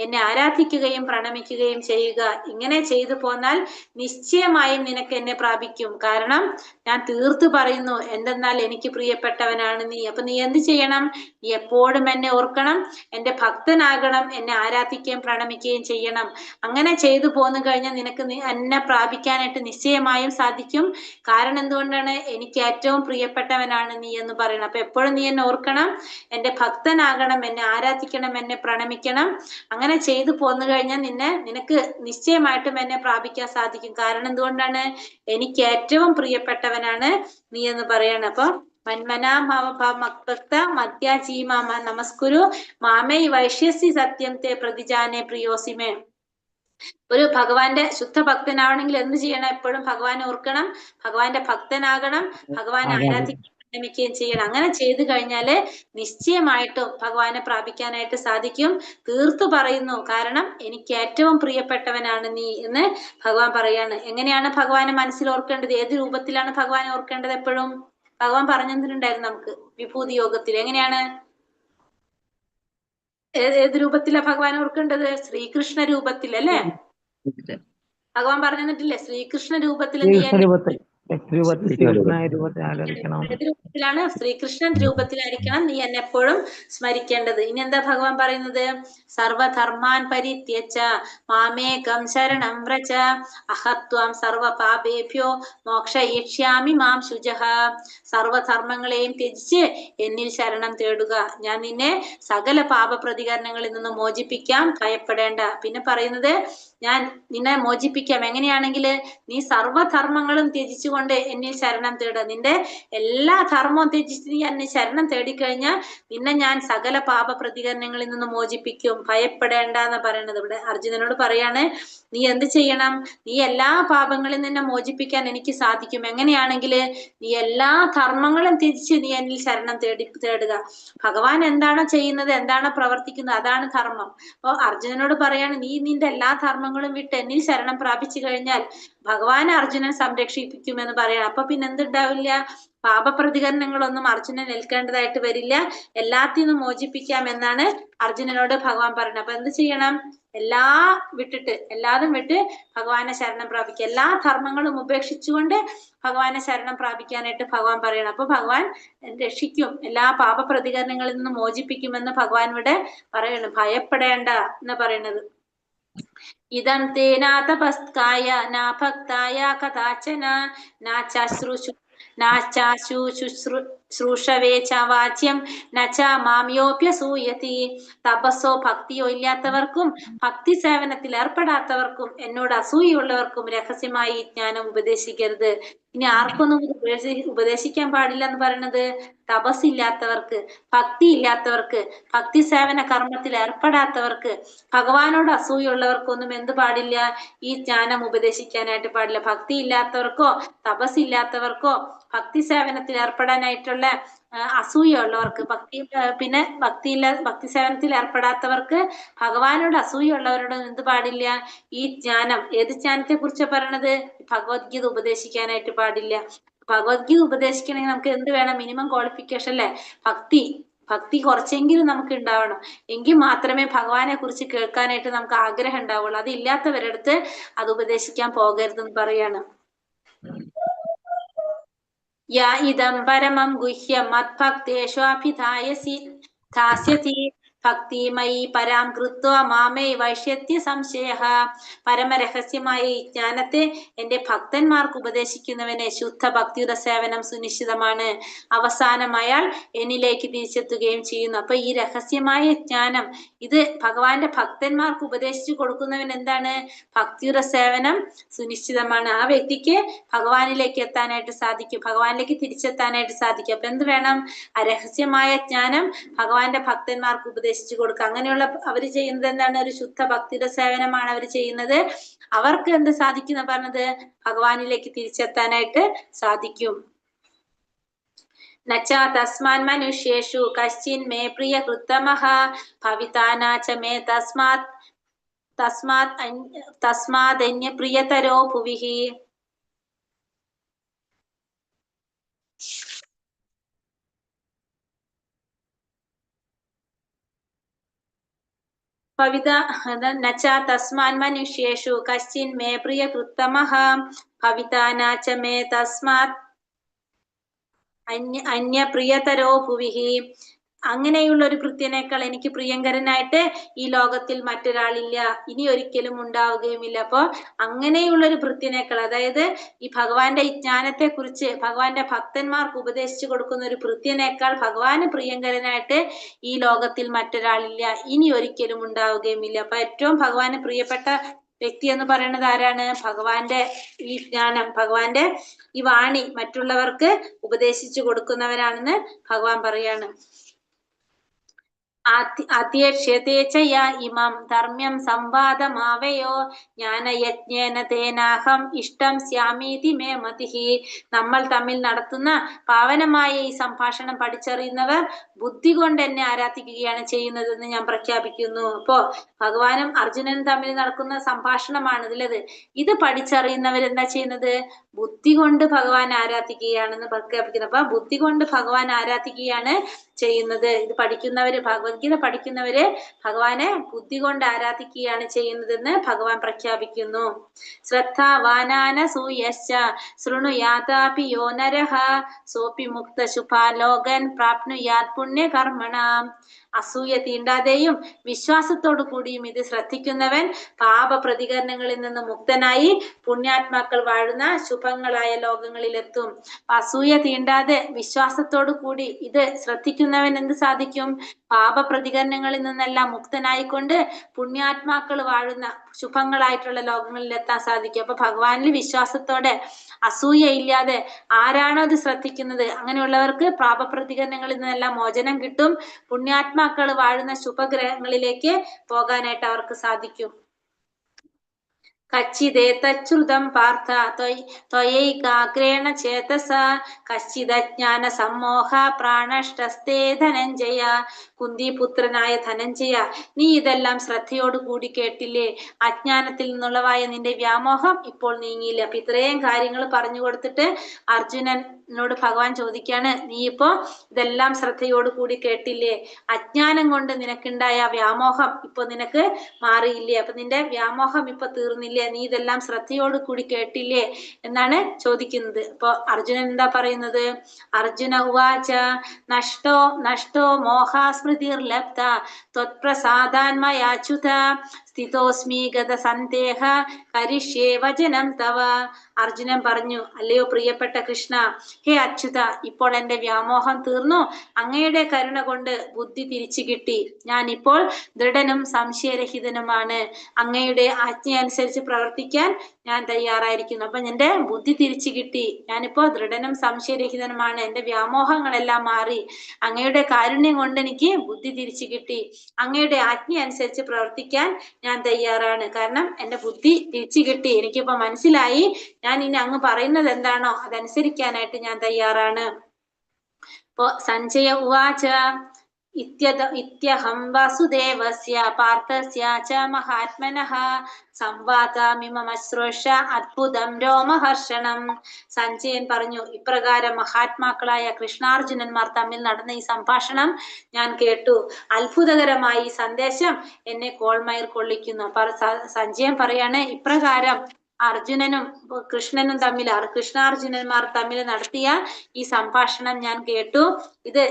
എന്നെ ആരാധിക്കുകയും പ്രണമിക്കുകയും ചെയ്യുക. ഇങ്ങനെ ചെയ്തു പോന്നാൽ നിശ്ചയമായും നിനക്ക് എന്നെ പ്രാപിക്കും. കാരണം ഞാൻ തീർത്തു പറയുന്നു, എന്തെന്നാൽ എനിക്ക് പ്രിയപ്പെട്ടവനാണ് നീ. അപ്പൊ നീ എന്ത് ചെയ്യണം? നീ എപ്പോഴും എന്നെ ഓർക്കണം, എന്റെ ഭക്തനാകണം, എന്നെ ആരാധിക്കുകയും പ്രണമിക്കുകയും ചെയ്യണം. അങ്ങനെ ചെയ്തു പോന്നു കഴിഞ്ഞാൽ നിനക്ക് എന്നെ പ്രാപിക്കാനായിട്ട് നിശ്ചയമായും സാധിക്കും. കാരണം എന്തുകൊണ്ടാണ്? എനിക്ക് ഏറ്റവും പ്രിയപ്പെട്ടവനാണ് നീ എന്ന് പറയണം. അപ്പൊ എപ്പോഴും നീ എന്നെ ഓർക്കണം, എന്റെ ഭക്തനാകണം, എന്നെ ആരാധിക്കണം, എന്നെ പ്രണമിക്കണം. അങ്ങനെ ചെയ്തു പോന്നു കഴിഞ്ഞാൽ നിനക്ക് നിശ്ചയമായിട്ടും എന്നെ പ്രാപിക്കാൻ സാധിക്കും. കാരണം എന്തുകൊണ്ടാണ്? എനിക്ക് ഏറ്റവും പ്രിയപ്പെട്ടവനാണ് നീ എന്ന് പറയണം. അപ്പൊ നമസ്കുരു മാമേ വൈഷ്യസി സത്യം തേ പ്രതിജാനെ പ്രിയോസിമേ. ഒരു ഭഗവാന്റെ ശുദ്ധ ഭക്തനാവണമെങ്കിൽ എന്ത് ചെയ്യണം? എപ്പോഴും ഭഗവാനെ ഓർക്കണം, ഭഗവാന്റെ ഭക്തനാകണം, ഭഗവാനെ ആരാധിക്കുകയും ചെയ്യണം. അങ്ങനെ ചെയ്തു കഴിഞ്ഞാല് നിശ്ചയമായിട്ടും ഭഗവാനെ പ്രാപിക്കാനായിട്ട് സാധിക്കും. തീർത്തു പറയുന്നു, കാരണം എനിക്ക് ഏറ്റവും പ്രിയപ്പെട്ടവനാണ് നീ എന്ന് ഭഗവാൻ പറയാണ്. എങ്ങനെയാണ് ഭഗവാനെ മനസ്സിൽ ഓർക്കേണ്ടത്? ഏത് രൂപത്തിലാണ് ഭഗവാനെ ഓർക്കേണ്ടത്? എപ്പോഴും ഭഗവാൻ പറഞ്ഞിട്ടുണ്ടായിരുന്നു നമുക്ക് വിഭൂതി യോഗത്തിൽ. എങ്ങനെയാണ്? ഏത് രൂപത്തിലാണ് ഭഗവാനെ ഓർക്കേണ്ടത്? ശ്രീകൃഷ്ണ രൂപത്തിൽ അല്ലേ? ഭഗവാൻ പറഞ്ഞു തന്നിട്ടില്ലേ? ശ്രീകൃഷ്ണ രൂപത്തിൽ രൂപത്തിലാണ്, ശ്രീകൃഷ്ണൻ രൂപത്തിലായിരിക്കണം നീ എന്നെ എപ്പോഴും സ്മരിക്കേണ്ടത്. ഇനി എന്താ ഭഗവാൻ പറയുന്നത്? സർവധർമാൻ പരിത്യജ മാമേകം ശരണം വ്രജ അഹത്വം സർവ പാപേഭ്യോ മോക്ഷയിഷ്യാമി മാം ശുചഃ. സർവധർമ്മങ്ങളെയും ത്യജിച്ച് എന്നിൽ ശരണം തേടുക, ഞാൻ നിന്നെ സകല പാപ പ്രതികരണങ്ങളിൽ നിന്ന് മോചിപ്പിക്കാം, ഭയപ്പെടേണ്ട. പിന്നെ പറയുന്നത് ഞാൻ നിന്നെ മോചിപ്പിക്കാം. എങ്ങനെയാണെങ്കിൽ നീ സർവധർമ്മങ്ങളും ത്യജിച്ചുകൊണ്ട് എന്നിൽ ശരണം തേടുക. നിന്റെ എല്ലാ ധർമ്മവും ത്യജിച്ച് നീ എന്നെ ശരണം തേടിക്കഴിഞ്ഞാൽ നിന്നെ ഞാൻ സകല പാപ പ്രതികരണങ്ങളിൽ നിന്ന് മോചിപ്പിക്കും, ഭയപ്പെടേണ്ട എന്ന് പറയുന്നത്. ഇവിടെ അർജുനനോട് പറയാണ്, നീ എന്ത് ചെയ്യണം? നീ എല്ലാ പാപങ്ങളിൽ നിന്നെ മോചിപ്പിക്കാൻ എനിക്ക് സാധിക്കും. എങ്ങനെയാണെങ്കിൽ നീ എല്ലാ ധർമ്മങ്ങളും ത്യജിച്ച് നീ എന്നിൽ ശരണം തേടുക. ഭഗവാൻ എന്താണോ ചെയ്യുന്നത്, എന്താണോ പ്രവർത്തിക്കുന്നത്, അതാണ് ധർമ്മം. അപ്പൊ അർജുനനോട് പറയാണ്, നീ നിന്റെ എല്ലാ ധർമ്മങ്ങളും വിട്ട് എന്നിൽ ശരണം പ്രാപിച്ചു കഴിഞ്ഞാൽ ഭഗവാൻ അർജുനൻ സംരക്ഷിപ്പിക്കുമെന്ന് പറയണം. അപ്പൊ പിന്നെ എന്തുണ്ടാവില്ല? പാപപ്രതികരണങ്ങളൊന്നും അർജുനൻ ഏൽക്കേണ്ടതായിട്ട് വരില്ല, എല്ലാത്തിനും മോചിപ്പിക്കാം എന്നാണ് അർജുനനോട് ഭഗവാൻ പറയുന്നത്. അപ്പൊ എന്ത് ചെയ്യണം? എല്ലാതും വിട്ട് ഭഗവാനെ ശരണം പ്രാപിക്കുക. എല്ലാ ധർമ്മങ്ങളും ഉപേക്ഷിച്ചുകൊണ്ട് ഭഗവാനെ ശരണം പ്രാപിക്കാനായിട്ട് ഭഗവാൻ പറയണം. അപ്പൊ ഭഗവാൻ രക്ഷിക്കും, എല്ലാ പാപ പ്രതികരണങ്ങളിൽ നിന്ന് മോചിപ്പിക്കുമെന്ന് ഭഗവാൻ ഇവിടെ പറയണം. ഭയപ്പെടേണ്ട എന്ന് പറയുന്നത്. ഇദം തേനാതപസ്കായ നാ ഭക്തായ കഥാചന ശുശ്രൂഷവേ ച വാച്യം നച മാമ്യോപ്യസൂയതി. തപസ്സോ ഭക്തിയോ ഇല്ലാത്തവർക്കും ഭക്തി സേവനത്തിൽ ഏർപ്പെടാത്തവർക്കും എന്നോട് അസൂയുള്ളവർക്കും രഹസ്യമായി ജ്ഞാനം ഉപദേശിക്കരുത്. ഇനി ആർക്കൊന്നും ഉപദേശിക്കാൻ പാടില്ല എന്ന് പറയുന്നത്? തപസ്സില്ലാത്തവർക്ക്, ഭക്തി ഇല്ലാത്തവർക്ക്, ഭക്തി സേവന കർമ്മത്തിൽ ഏർപ്പെടാത്തവർക്ക്, ഭഗവാനോട് അസൂയുള്ളവർക്കൊന്നും എന്ത് പാടില്ല? ഈ ജ്ഞാനം ഉപദേശിക്കാനായിട്ട് പാടില്ല. ഭക്തി ഇല്ലാത്തവർക്കോ തപസ്സില്ലാത്തവർക്കോ ഭക്തി സേവനത്തിൽ ഏർപ്പെടാനായിട്ടുള്ള അസൂയുള്ളവർക്ക്, ഭക്തി സേവനത്തിൽ ഏർപ്പെടാത്തവർക്ക്, ഭഗവാനോട് അസൂയുള്ളവരോട് എന്ത് പാടില്ല? ഈ ജ്ഞാനം, ഏത് ജ്ഞാനത്തെ കുറിച്ചാണ് പറയണത്? ഭഗവത്ഗീത ഉപദേശിക്കാനായിട്ട് പാടില്ല. ഭഗവത്ഗീത ഉപദേശിക്കണമെങ്കിൽ നമുക്ക് എന്ത് വേണം? മിനിമം ക്വാളിഫിക്കേഷൻ അല്ലെ? ഭക്തി കുറച്ചെങ്കിലും നമുക്ക് ഉണ്ടാവണം. എങ്കിൽ മാത്രമേ ഭഗവാനെ കുറിച്ച് കേൾക്കാനായിട്ട് നമുക്ക് ആഗ്രഹം ഉണ്ടാവുള്ളൂ. അത് ഇല്ലാത്തവരടുത്ത് അത് ഉപദേശിക്കാൻ പോകരുതെന്ന് പറയാണ്. യാ ഇദം പരമം ഗുഹ്യം മദ്ഭക്തേഷ്വാഭിധാസ്യസി ഭക്തിമയി പരാം കൃത്വാ മാമേ വൈഷ്യത്യ സംശയഃ. പരമരഹസ്യമായ ഈ ജ്ഞാനത്തെ എന്റെ ഭക്തന്മാർക്ക് ഉപദേശിക്കുന്നവനെ ശുദ്ധ ഭക്തിയുടെ സേവനം സുനിശ്ചിതമാണ്. അവസാനം അയാൾ എന്നിലേക്ക് തിരിച്ചെത്തുകയും ചെയ്യുന്നു. അപ്പൊ ഈ രഹസ്യമായ ജ്ഞാനം ഇത് ഭഗവാന്റെ ഭക്തന്മാർക്ക് ഉപദേശിച്ചു കൊടുക്കുന്നവൻ എന്താണ്? ഭക്തിയുടെ സേവനം സുനിശ്ചിതമാണ്. ആ വ്യക്തിക്ക് ഭഗവാനിലേക്ക് എത്താനായിട്ട് സാധിക്കും, ഭഗവാനിലേക്ക് തിരിച്ചെത്താനായിട്ട് സാധിക്കും. അപ്പൊ എന്ത് വേണം? ആ രഹസ്യമായ ജ്ഞാനം ഭഗവാന്റെ ഭക്തന്മാർക്ക് ഉപദേശിച്ചു കൊടുക്കുക. അങ്ങനെയുള്ള അവര് ചെയ്യുന്നത് എന്താണ്? ഒരു ശുദ്ധ ഭക്തിയുടെ സേവനമാണ് അവർ ചെയ്യുന്നത്. അവർക്ക് എന്ത് സാധിക്കുന്ന പറഞ്ഞത്? ഭഗവാനിലേക്ക് തിരിച്ചെത്താനായിട്ട് സാധിക്കും. നച്ചാ തസ്മാൻ മനുഷ്യേഷു കശ്ചിൻ മേ പ്രിയ കൃത്തമഃ ഭവിതാനാ ച മേ തസ്മാത് തസ്മാദന്യ പ്രിയതരോ ഭുവിഹി. ഭവിത നച തസ്മാൻ മനുഷ്യേഷു കശ്ചിൻ മേ പ്രിയകൃത്തമഃ ഭവിത നാച മേ തസ്മാത് അന്യ പ്രിയതരോ ഭുവിഹി. അങ്ങനെയുള്ള ഒരു കൃത്യനേക്കാൾ എനിക്ക് പ്രിയങ്കരനായിട്ട് ഈ ലോകത്തിൽ മറ്റൊരാളില്ല, ഇനി ഒരിക്കലും ഉണ്ടാവുകയുമില്ല. അപ്പോ അങ്ങനെയുള്ള ഒരു ഭൃത്യനേക്കാൾ, അതായത് ഈ ഭഗവാന്റെ ഈ ജ്ഞാനത്തെ കുറിച്ച് ഭഗവാന്റെ ഭക്തന്മാർക്ക് ഉപദേശിച്ചു കൊടുക്കുന്ന ഒരു ഭൃത്യനേക്കാൾ ഭഗവാന് പ്രിയങ്കരനായിട്ട് ഈ ലോകത്തിൽ മറ്റൊരാളില്ല, ഇനി ഒരിക്കലും ഉണ്ടാവുകയുമില്ല. അപ്പൊ ഏറ്റവും ഭഗവാന് പ്രിയപ്പെട്ട വ്യക്തി എന്ന് പറയുന്നത് ആരാണ്? ഭഗവാന്റെ ഈ ജ്ഞാനം, ഭഗവാന്റെ ഈ വാണി മറ്റുള്ളവർക്ക് ഉപദേശിച്ചു കൊടുക്കുന്നവരാണെന്ന് ഭഗവാൻ പറയാണ്. അധ്യക്ഷ്യത്തെ ച ഇമം ധർമ്മ്യം സംവാദമാവയോ ജ്ഞാനയജ്ഞേന തേനാഹം ഇഷ്ടം സ്യാമീതി മേ മതിഹി. നമ്മൾ തമ്മിൽ നടത്തുന്ന പാവനമായ ഈ സംഭാഷണം പഠിച്ചറിയുന്നവർ ബുദ്ധി കൊണ്ട് എന്നെ ആരാധിക്കുകയാണ് ചെയ്യുന്നതെന്ന് ഞാൻ പ്രഖ്യാപിക്കുന്നു. അപ്പോ ഭഗവാനും അർജുനനും തമ്മിൽ നടക്കുന്ന സംഭാഷണമാണ് ഇതിലത്. ഇത് പഠിച്ചറിയുന്നവരെന്താ ചെയ്യുന്നത്? ബുദ്ധി കൊണ്ട് ഭഗവാൻ ആരാധിക്കുകയാണെന്ന് പ്രഖ്യാപിക്കുന്നത്. അപ്പൊ ബുദ്ധി കൊണ്ട് ഭഗവാൻ ആരാധിക്കുകയാണ് ചെയ്യുന്നത്. ഇത് പഠിക്കുന്നവര്, ഭഗവത്ഗീത പഠിക്കുന്നവര് ഭഗവാനെ ബുദ്ധി കൊണ്ട് ആരാധിക്കുകയാണ് ചെയ്യുന്നതെന്ന് ഭഗവാൻ പ്രഖ്യാപിക്കുന്നു. ശ്രദ്ധാവാനാനസൂയശ്ച ശൃണുയാതാപി യോ നരഃ സോപി മുക്ത ശുഭാലോകൻ പ്രാപ്നുയാത് പുണ്യകർമ്മണാം. അസൂയ തീണ്ടാതെയും വിശ്വാസത്തോടു കൂടിയും ഇത് ശ്രദ്ധിക്കുന്നവൻ പാപ പ്രതികരണങ്ങളിൽ നിന്ന് മുക്തനായി പുണ്യാത്മാക്കൾ വാഴുന്ന ശുഭങ്ങളായ ലോകങ്ങളിലെത്തും. അസൂയ തീണ്ടാതെ വിശ്വാസത്തോടു കൂടി ഇത് ശ്രദ്ധിക്കുന്നവൻ എന്ത് സാധിക്കും? പാപ പ്രതികരണങ്ങളിൽ നിന്നെല്ലാം മുക്തനായിക്കൊണ്ട് പുണ്യാത്മാക്കൾ വാഴുന്ന ശുഭങ്ങളായിട്ടുള്ള ലോകങ്ങളിൽ എത്താൻ സാധിക്കും. അപ്പൊ ഭഗവാനിൽ വിശ്വാസത്തോടെ അസൂയ ഇല്ലാതെ ആരാണോ ഇത് ശ്രദ്ധിക്കുന്നത് അങ്ങനെയുള്ളവർക്ക് പാപപ്രതികരണങ്ങളിൽ നിന്നെല്ലാം മോചനം കിട്ടും. പുണ്യാത്മാക്കൾ വാഴുന്ന ശുഭഗ്രഹങ്ങളിലേക്ക് പോകാനായിട്ട് അവർക്ക് സാധിക്കും. കച്ചിദേതച്ഛ്രുതം പാർത്ഥ ത്വയൈകാഗ്രേണ ചേതസ കശ്ചിദജ്ഞാന സമ്മോഹ പ്രാണഷ്ടസ്തേ ധനഞ്ജയ. കുന്തിപുത്രനായ ധനഞ്ജയ, നീ ഇതെല്ലാം ശ്രദ്ധയോടു കൂടി കേട്ടില്ലേ? അജ്ഞാനത്തിൽ നിന്നുള്ളവായ നിന്റെ വ്യാമോഹം ഇപ്പോൾ നീങ്ങിയില്ല. അപ്പൊ ഇത്രയും കാര്യങ്ങൾ പറഞ്ഞു കൊടുത്തിട്ട് അർജുനനോട് ഭഗവാൻ ചോദിക്കാണ്, നീ ഇപ്പോ ഇതെല്ലാം ശ്രദ്ധയോടു കൂടി കേട്ടില്ലേ? അജ്ഞാനം കൊണ്ട് നിനക്കുണ്ടായ വ്യാമോഹം ഇപ്പൊ നിനക്ക് മാറിയില്ലേ? അപ്പൊ നിന്റെ വ്യാമോഹം ഇപ്പൊ തീർന്നില്ലേ? നീ ഇതെല്ലാം ശ്രദ്ധയോടു കൂടി കേട്ടില്ലേ എന്നാണ് ചോദിക്കുന്നത്. അപ്പൊ അർജുനൻ എന്താ പറയുന്നത്? അർജുന ഉവാച നഷ്ടോ മോഹാസ്മൃതിർലബ്ധ ത്വത്പ്രസാദാന്മയാച്യുത സ്ഥിതോസ്മി ഗത സന്ദേഹ കരിഷ്യേ വചനം തവ. അർജുനൻ പറഞ്ഞു, അല്ലയോ പ്രിയപ്പെട്ട കൃഷ്ണ, ഹേ അച്യുത, ഇപ്പോൾ എന്റെ വ്യാമോഹം തീർന്നു. അങ്ങയുടെ കരുണ കൊണ്ട് ബുദ്ധി തിരിച്ചു കിട്ടി. ഞാൻ ഇപ്പോൾ ദൃഢനും സംശയരഹിതനുമാണ്. അങ്ങയുടെ ആജ്ഞ അനുസരിച്ച് പ്രവർത്തിക്കാൻ ഞാൻ തയ്യാറായിരിക്കുന്നു. അപ്പൊ എന്റെ ബുദ്ധി തിരിച്ചു കിട്ടി. ഞാനിപ്പോ ദൃഢനും സംശയരഹിതനുമാണ്. എന്റെ വ്യാമോഹങ്ങളെല്ലാം മാറി. അങ്ങയുടെ കാരുണ്യം കൊണ്ട് എനിക്ക് ബുദ്ധി തിരിച്ചു കിട്ടി. അങ്ങയുടെ ആജ്ഞ അനുസരിച്ച് പ്രവർത്തിക്കാൻ ഞാൻ തയ്യാറാണ്. കാരണം എന്റെ ബുദ്ധി തിരിച്ചു കിട്ടി. എനിക്കിപ്പോ മനസ്സിലായി. ഞാൻ ഇനി അങ്ങ് പറയുന്നത് എന്താണോ അതനുസരിക്കാനായിട്ട് ഞാൻ തയ്യാറാണ്. ഇപ്പോ സഞ്ജയ ഉവാച ഇത്യഹം വാസുദേവസ്യ പാർത്ഥസ്യ ച മഹാത്മനഃ സംവാദമിമശ്രൂഷ്യ അദ്ഭുതം രോമഹർഷണം. സഞ്ജയൻ പറഞ്ഞു, ഇപ്രകാരം മഹാത്മാക്കളായ കൃഷ്ണാർജുനന്മാർ തമ്മിൽ നടന്ന ഈ സംഭാഷണം ഞാൻ കേട്ടു. അത്ഭുതകരമായ ഈ സന്ദേശം എന്നെ കോൾമയിർ കൊള്ളിക്കുന്നു. സഞ്ജയൻ പറയാണ്, ഇപ്രകാരം അർജുനനും കൃഷ്ണനും തമ്മിൽ, കൃഷ്ണാർജുനന്മാർ തമ്മിൽ നടത്തിയ ഈ സംഭാഷണം ഞാൻ കേട്ടു. ഇത്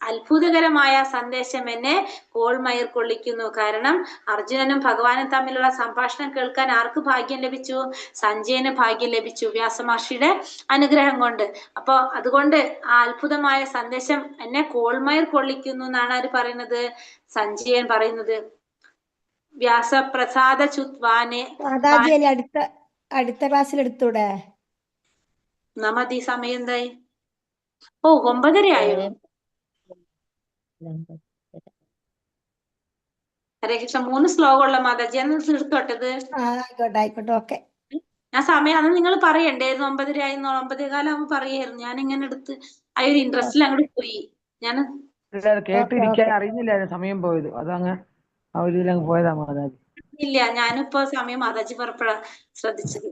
അത്ഭുതകരമായ സന്ദേശം എന്നെ കോൾമയിർ കൊള്ളിക്കുന്നു. കാരണം അർജുനനും ഭഗവാനും തമ്മിലുള്ള സംഭാഷണം കേൾക്കാൻ ആർക്ക് ഭാഗ്യം ലഭിച്ചു? സഞ്ജയന് ഭാഗ്യം ലഭിച്ചു, വ്യാസമഹർഷിയുടെ അനുഗ്രഹം കൊണ്ട്. അപ്പൊ അതുകൊണ്ട് ആ അത്ഭുതമായ സന്ദേശം എന്നെ കോൾമയിർ കൊള്ളിക്കുന്നു എന്നാണ് ആര് പറയുന്നത്? സഞ്ജയൻ പറയുന്നത്. വ്യാസപ്രസാദ ചുത്വാനെ അടുത്ത ക്ലാസ്സിൽ എടുത്തൂടെ? നമതി സമയം എന്തായി? ഓ 9:30 ആയോ? ഹരേ കൃഷ്ണ. 3 ശ്ലോകമുള്ള മാതാജി, അന്ന് തീർത്തോട്ടത്. ആയിക്കോട്ടെ ഓക്കെ. ഞാൻ സമയം അന്ന് നിങ്ങൾ പറയണ്ടായിരുന്നു 9:30 ആയി, 9:15 ആകുമ്പോ പറയായിരുന്നു. ഞാൻ ഇങ്ങനെ എടുത്ത് ആ ഒരു ഇൻട്രസ്റ്റിൽ അങ്ങോട്ട് പോയി. ഞാൻ കേട്ടിരിക്കാൻ അറിയുന്നില്ലായിരുന്നു സമയം പോയത്. അതങ്ങ് ആ ഒരു ഇതിലങ്ങ് പോയതാ മാതാജി. ഇല്ല, ഞാനിപ്പോ സമയം മാതാജി പറഞ്ഞപ്പോഴാ ശ്രദ്ധിച്ചത്.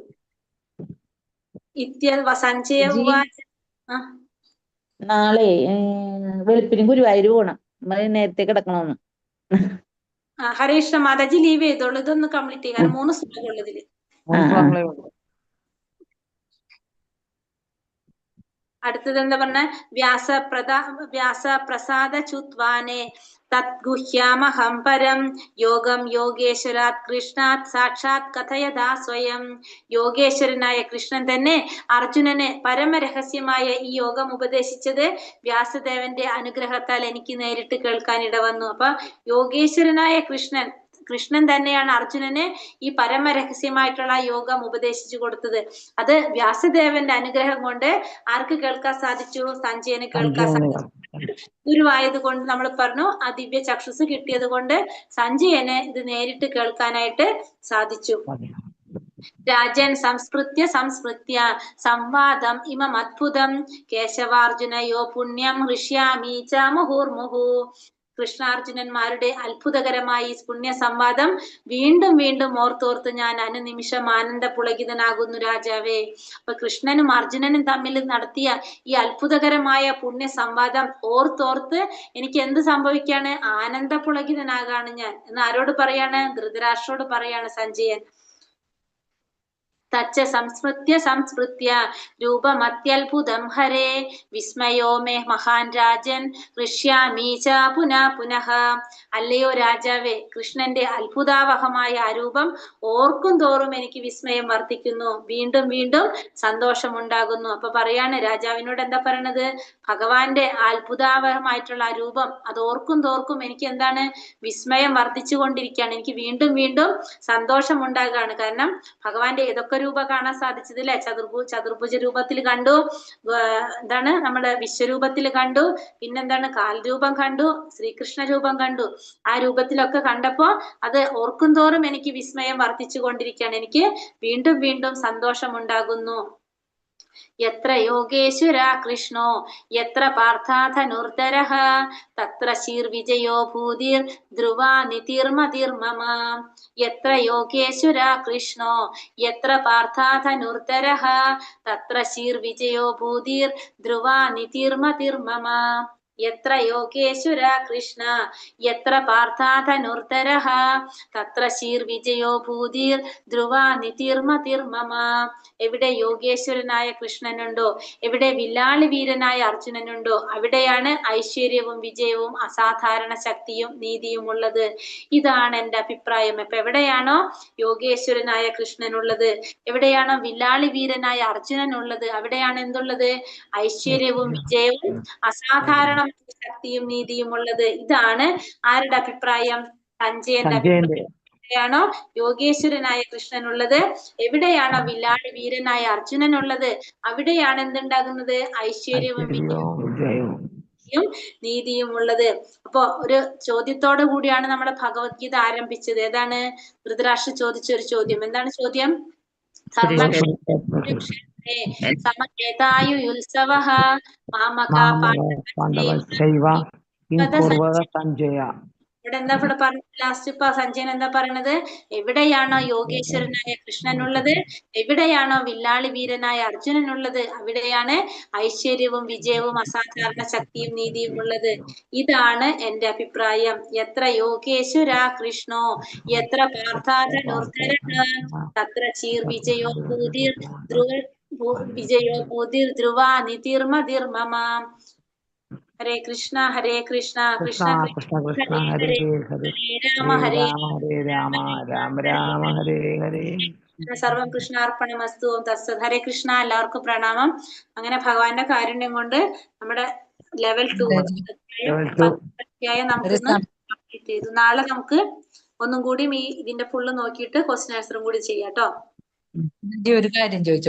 സഞ്ജയ ജി, ഉവാച. ആ, നാളെ വെളുപ്പിന് ഗുരുവായൂർ പോണം. നമ്മള് നേരത്തെ കിടക്കണമെന്ന്. ഹരേ കൃഷ്ണ മാതാജി ലീവ് ചെയ്തോളൂ, ഇതൊന്ന് കംപ്ലീറ്റ് ചെയ്യാം, കാരണം 3 ശ്ലോകമുള്ളൂ ഇതില്. അടുത്തത് എന്താ പറഞ്ഞ? വ്യാസപ്രസാദ ചുത്വാനെ തദ്ഗുഹ്യാമഹം പരം യോഗം യോഗേശ്വരാത് കൃഷ്ണാത് സാക്ഷാത് കഥയതാ സ്വയം. യോഗേശ്വരനായ കൃഷ്ണൻ തന്നെ അർജുനന് പരമരഹസ്യമായ ഈ യോഗം ഉപദേശിച്ചത് വ്യാസദേവന്റെ അനുഗ്രഹത്താൽ എനിക്ക് നേരിട്ട് കേൾക്കാൻ ഇടവന്നു. അപ്പൊ യോഗേശ്വരനായ കൃഷ്ണൻ തന്നെയാണ് അർജുനന് ഈ പരമരഹസ്യമായിട്ടുള്ള യോഗം ഉപദേശിച്ചു കൊടുത്തത്. അത് വ്യാസദേവന്റെ അനുഗ്രഹം കൊണ്ട് ആർക്ക് കേൾക്കാൻ സാധിച്ചു? സഞ്ജയന് കേൾക്കാൻ സാധിച്ചു. ഗുരുവായത് കൊണ്ട് നമ്മൾ പറഞ്ഞു, ആ ദിവ്യ ചക്ഷുസ് കിട്ടിയത് കൊണ്ട് സഞ്ജയന് ഇത് നേരിട്ട് കേൾക്കാനായിട്ട് സാധിച്ചു. രാജൻ സംസ്കൃത്യ സംവാദം ഇമം അദ്ഭുതം കേശവാർജുനയോ പുണ്യം ഹൃഷ്യാമി ച മുഹുർമുഹു. കൃഷ്ണാർജുനന്മാരുടെ അത്ഭുതകരമായ ഈ പുണ്യ സംവാദം വീണ്ടും വീണ്ടും ഓർത്തോർത്ത് ഞാൻ അനുനിമിഷം ആനന്ദ പുളകിതനാകുന്നു രാജാവേ. അപ്പൊ കൃഷ്ണനും അർജുനനും തമ്മിൽ നടത്തിയ ഈ അത്ഭുതകരമായ പുണ്യ സംവാദം ഓർത്തോർത്ത് എനിക്ക് എന്ത് സംഭവിക്കാണ്? ആനന്ദ പുളകിതനാകാണ് ഞാൻ എന്ന് ആരോട് പറയാണ്? ധൃതരാഷ്ട്രോട് പറയാണ് സഞ്ജയൻ. തച്ച സംസ്മൃത്യ രൂപമത്യത്ഭുതം ഹരേ വിസ്മയോ മേ മഹാൻ രാജൻ ഹൃഷ്യാമി ച പുനഃ. അല്ലയോ രാജാവേ, കൃഷ്ണന്റെ അത്ഭുതാവഹമായ ആ രൂപം ഓർക്കും തോറും എനിക്ക് വിസ്മയം വർദ്ധിക്കുന്നു, വീണ്ടും വീണ്ടും സന്തോഷമുണ്ടാകുന്നു. അപ്പൊ പറയാണ് രാജാവിനോട് എന്താ പറയണത്? ഭഗവാന്റെ അത്ഭുതാവഹമായിട്ടുള്ള ആ രൂപം അത് ഓർക്കും തോർക്കും എനിക്ക് എന്താണ്? വിസ്മയം വർദ്ധിച്ചു കൊണ്ടിരിക്കുകയാണ്, എനിക്ക് വീണ്ടും വീണ്ടും സന്തോഷം ഉണ്ടാകുകയാണ്. കാരണം ഭഗവാന്റെ ഏതൊക്കെ രൂപ കാണാൻ സാധിച്ചത് അല്ലെ? ചതുർഭുജ രൂപത്തിൽ കണ്ടു, എന്താണ് നമ്മുടെ വിശ്വരൂപത്തിൽ കണ്ടു, പിന്നെന്താണ് കാൽരൂപം കണ്ടു, ശ്രീകൃഷ്ണ രൂപം കണ്ടു. ആ രൂപത്തിലൊക്കെ കണ്ടപ്പോ അത് ഓർക്കും തോറും എനിക്ക് വിസ്മയം വർദ്ധിച്ചു കൊണ്ടിരിക്കുകയാണ്, എനിക്ക് വീണ്ടും വീണ്ടും സന്തോഷം ഉണ്ടാകുന്നു. യത്ര യോഗേശ്വര കൃഷ്ണോ യത്ര പാർത്ഥാധനുർധരഃ തത്ര ശീർവിജയോ ഭൂതിർ ധ്രുവാ നിതിർമതിർമമ. യത്ര യോഗേശ്വര കൃഷ്ണോ യത്ര പാർത്ഥാധനുർധരഃ തത്ര ശീർവിജയോ ഭൂതിർ ധ്രുവാ നിതിർമതിർമമ. യത്ര യോഗേശ്വര കൃഷ്ണ യത്ര പാർത്ഥാധനുർധരഃ തത്ര ശീർവിജയോ ഭൂതിർ ധ്രുവാ നിതിർമതിർമമ. എവിടെ യോഗേശ്വരനായ കൃഷ്ണനുണ്ടോ, എവിടെ വില്ലാളി വീരനായ അർജുനനുണ്ടോ, അവിടെയാണ് ഐശ്വര്യവും വിജയവും അസാധാരണ ശക്തിയും നീതിയും ഉള്ളത്. ഇതാണ് എന്റെ അഭിപ്രായം. അപ്പൊ എവിടെയാണോ യോഗേശ്വരനായ കൃഷ്ണനുള്ളത്, എവിടെയാണോ വില്ലാളി വീരനായ അർജുനനുള്ളത്, അവിടെയാണ് എന്തുള്ളത്? ഐശ്വര്യവും വിജയവും അസാധാരണ ശക്തിയും നീതിയും ഉള്ളത്. ഇതാണ് ആരുടെ അഭിപ്രായം? സഞ്ജയന്റെ അഭിപ്രായം. എവിടെയാണോ യോഗേശ്വരനായ കൃഷ്ണനുള്ളത്, എവിടെയാണോ വില്ലാളി വീരനായ അർജുനനുള്ളത്, അവിടെയാണ് എന്തുണ്ടാകുന്നത്? ഐശ്വര്യവും വിജയവും നീതിയും ഉള്ളത്. അപ്പൊ ഒരു ചോദ്യത്തോടു കൂടിയാണ് നമ്മുടെ ഭഗവത്ഗീത ആരംഭിച്ചത്. ഏതാണ്? ധൃതരാഷ്ട്ര ചോദിച്ച ഒരു ചോദ്യം. എന്താണ് ചോദ്യം? സമേതായുത്സവഃ മാമകാ പാണ്ഡവൈശ്ചൈവ സഞ്ജയ. ഇവിടെ എന്താ ഇവിടെ പറഞ്ഞത്? ലാസ്റ്റ് ഇപ്പൊ സഞ്ജയൻ എന്താ പറയണത്? എവിടെയാണോ യോഗേശ്വരനായ കൃഷ്ണനുള്ളത്, എവിടെയാണോ വില്ലാളി വീരനായ അർജുനനുള്ളത്, അവിടെയാണ് ഐശ്വര്യവും വിജയവും അസാധാരണ ശക്തിയും നീതിയും ഉള്ളത്. ഇതാണ് എന്റെ അഭിപ്രായം. യത്ര യോഗേശ്വര കൃഷ്ണോ യത്ര പാർത്ഥാധനുർധരഃ തത്ര ചീർവിജയോ ഭൂതിർ ധ്രുവാ നിതിർമതിർമമ. ഹരേ കൃഷ്ണ ഹരേ കൃഷ്ണ കൃഷ്ണ കൃഷ്ണ കൃഷ്ണ ഹരേ ഹരേ രാമ ഹരേ രാമ ഹരേ രാമ രാമ രാമ ഹരേ ഹരേ. സർവം കൃഷ്ണാർപ്പണമസ്തു. ഓം തത്സത്. ഹരേ കൃഷ്ണ. എല്ലാവർക്കും പ്രണാമം. അങ്ങനെ ഭഗവാന്റെ കാരുണ്യം കൊണ്ട് നമ്മുടെ ലെവൽ 2 അധ്യായം നമുക്കിന്ന് കംപ്ലീറ്റ് ചെയ്തു. നാളെ നമുക്ക് ഒന്നും കൂടി ഇതിന്റെ ഫുള്ള് നോക്കിയിട്ട് ക്വസ്റ്റ്യൻ ആൻസറും കൂടി ചെയ്യാം കേട്ടോ. ഒരു കാര്യം ചോദിച്ചോ?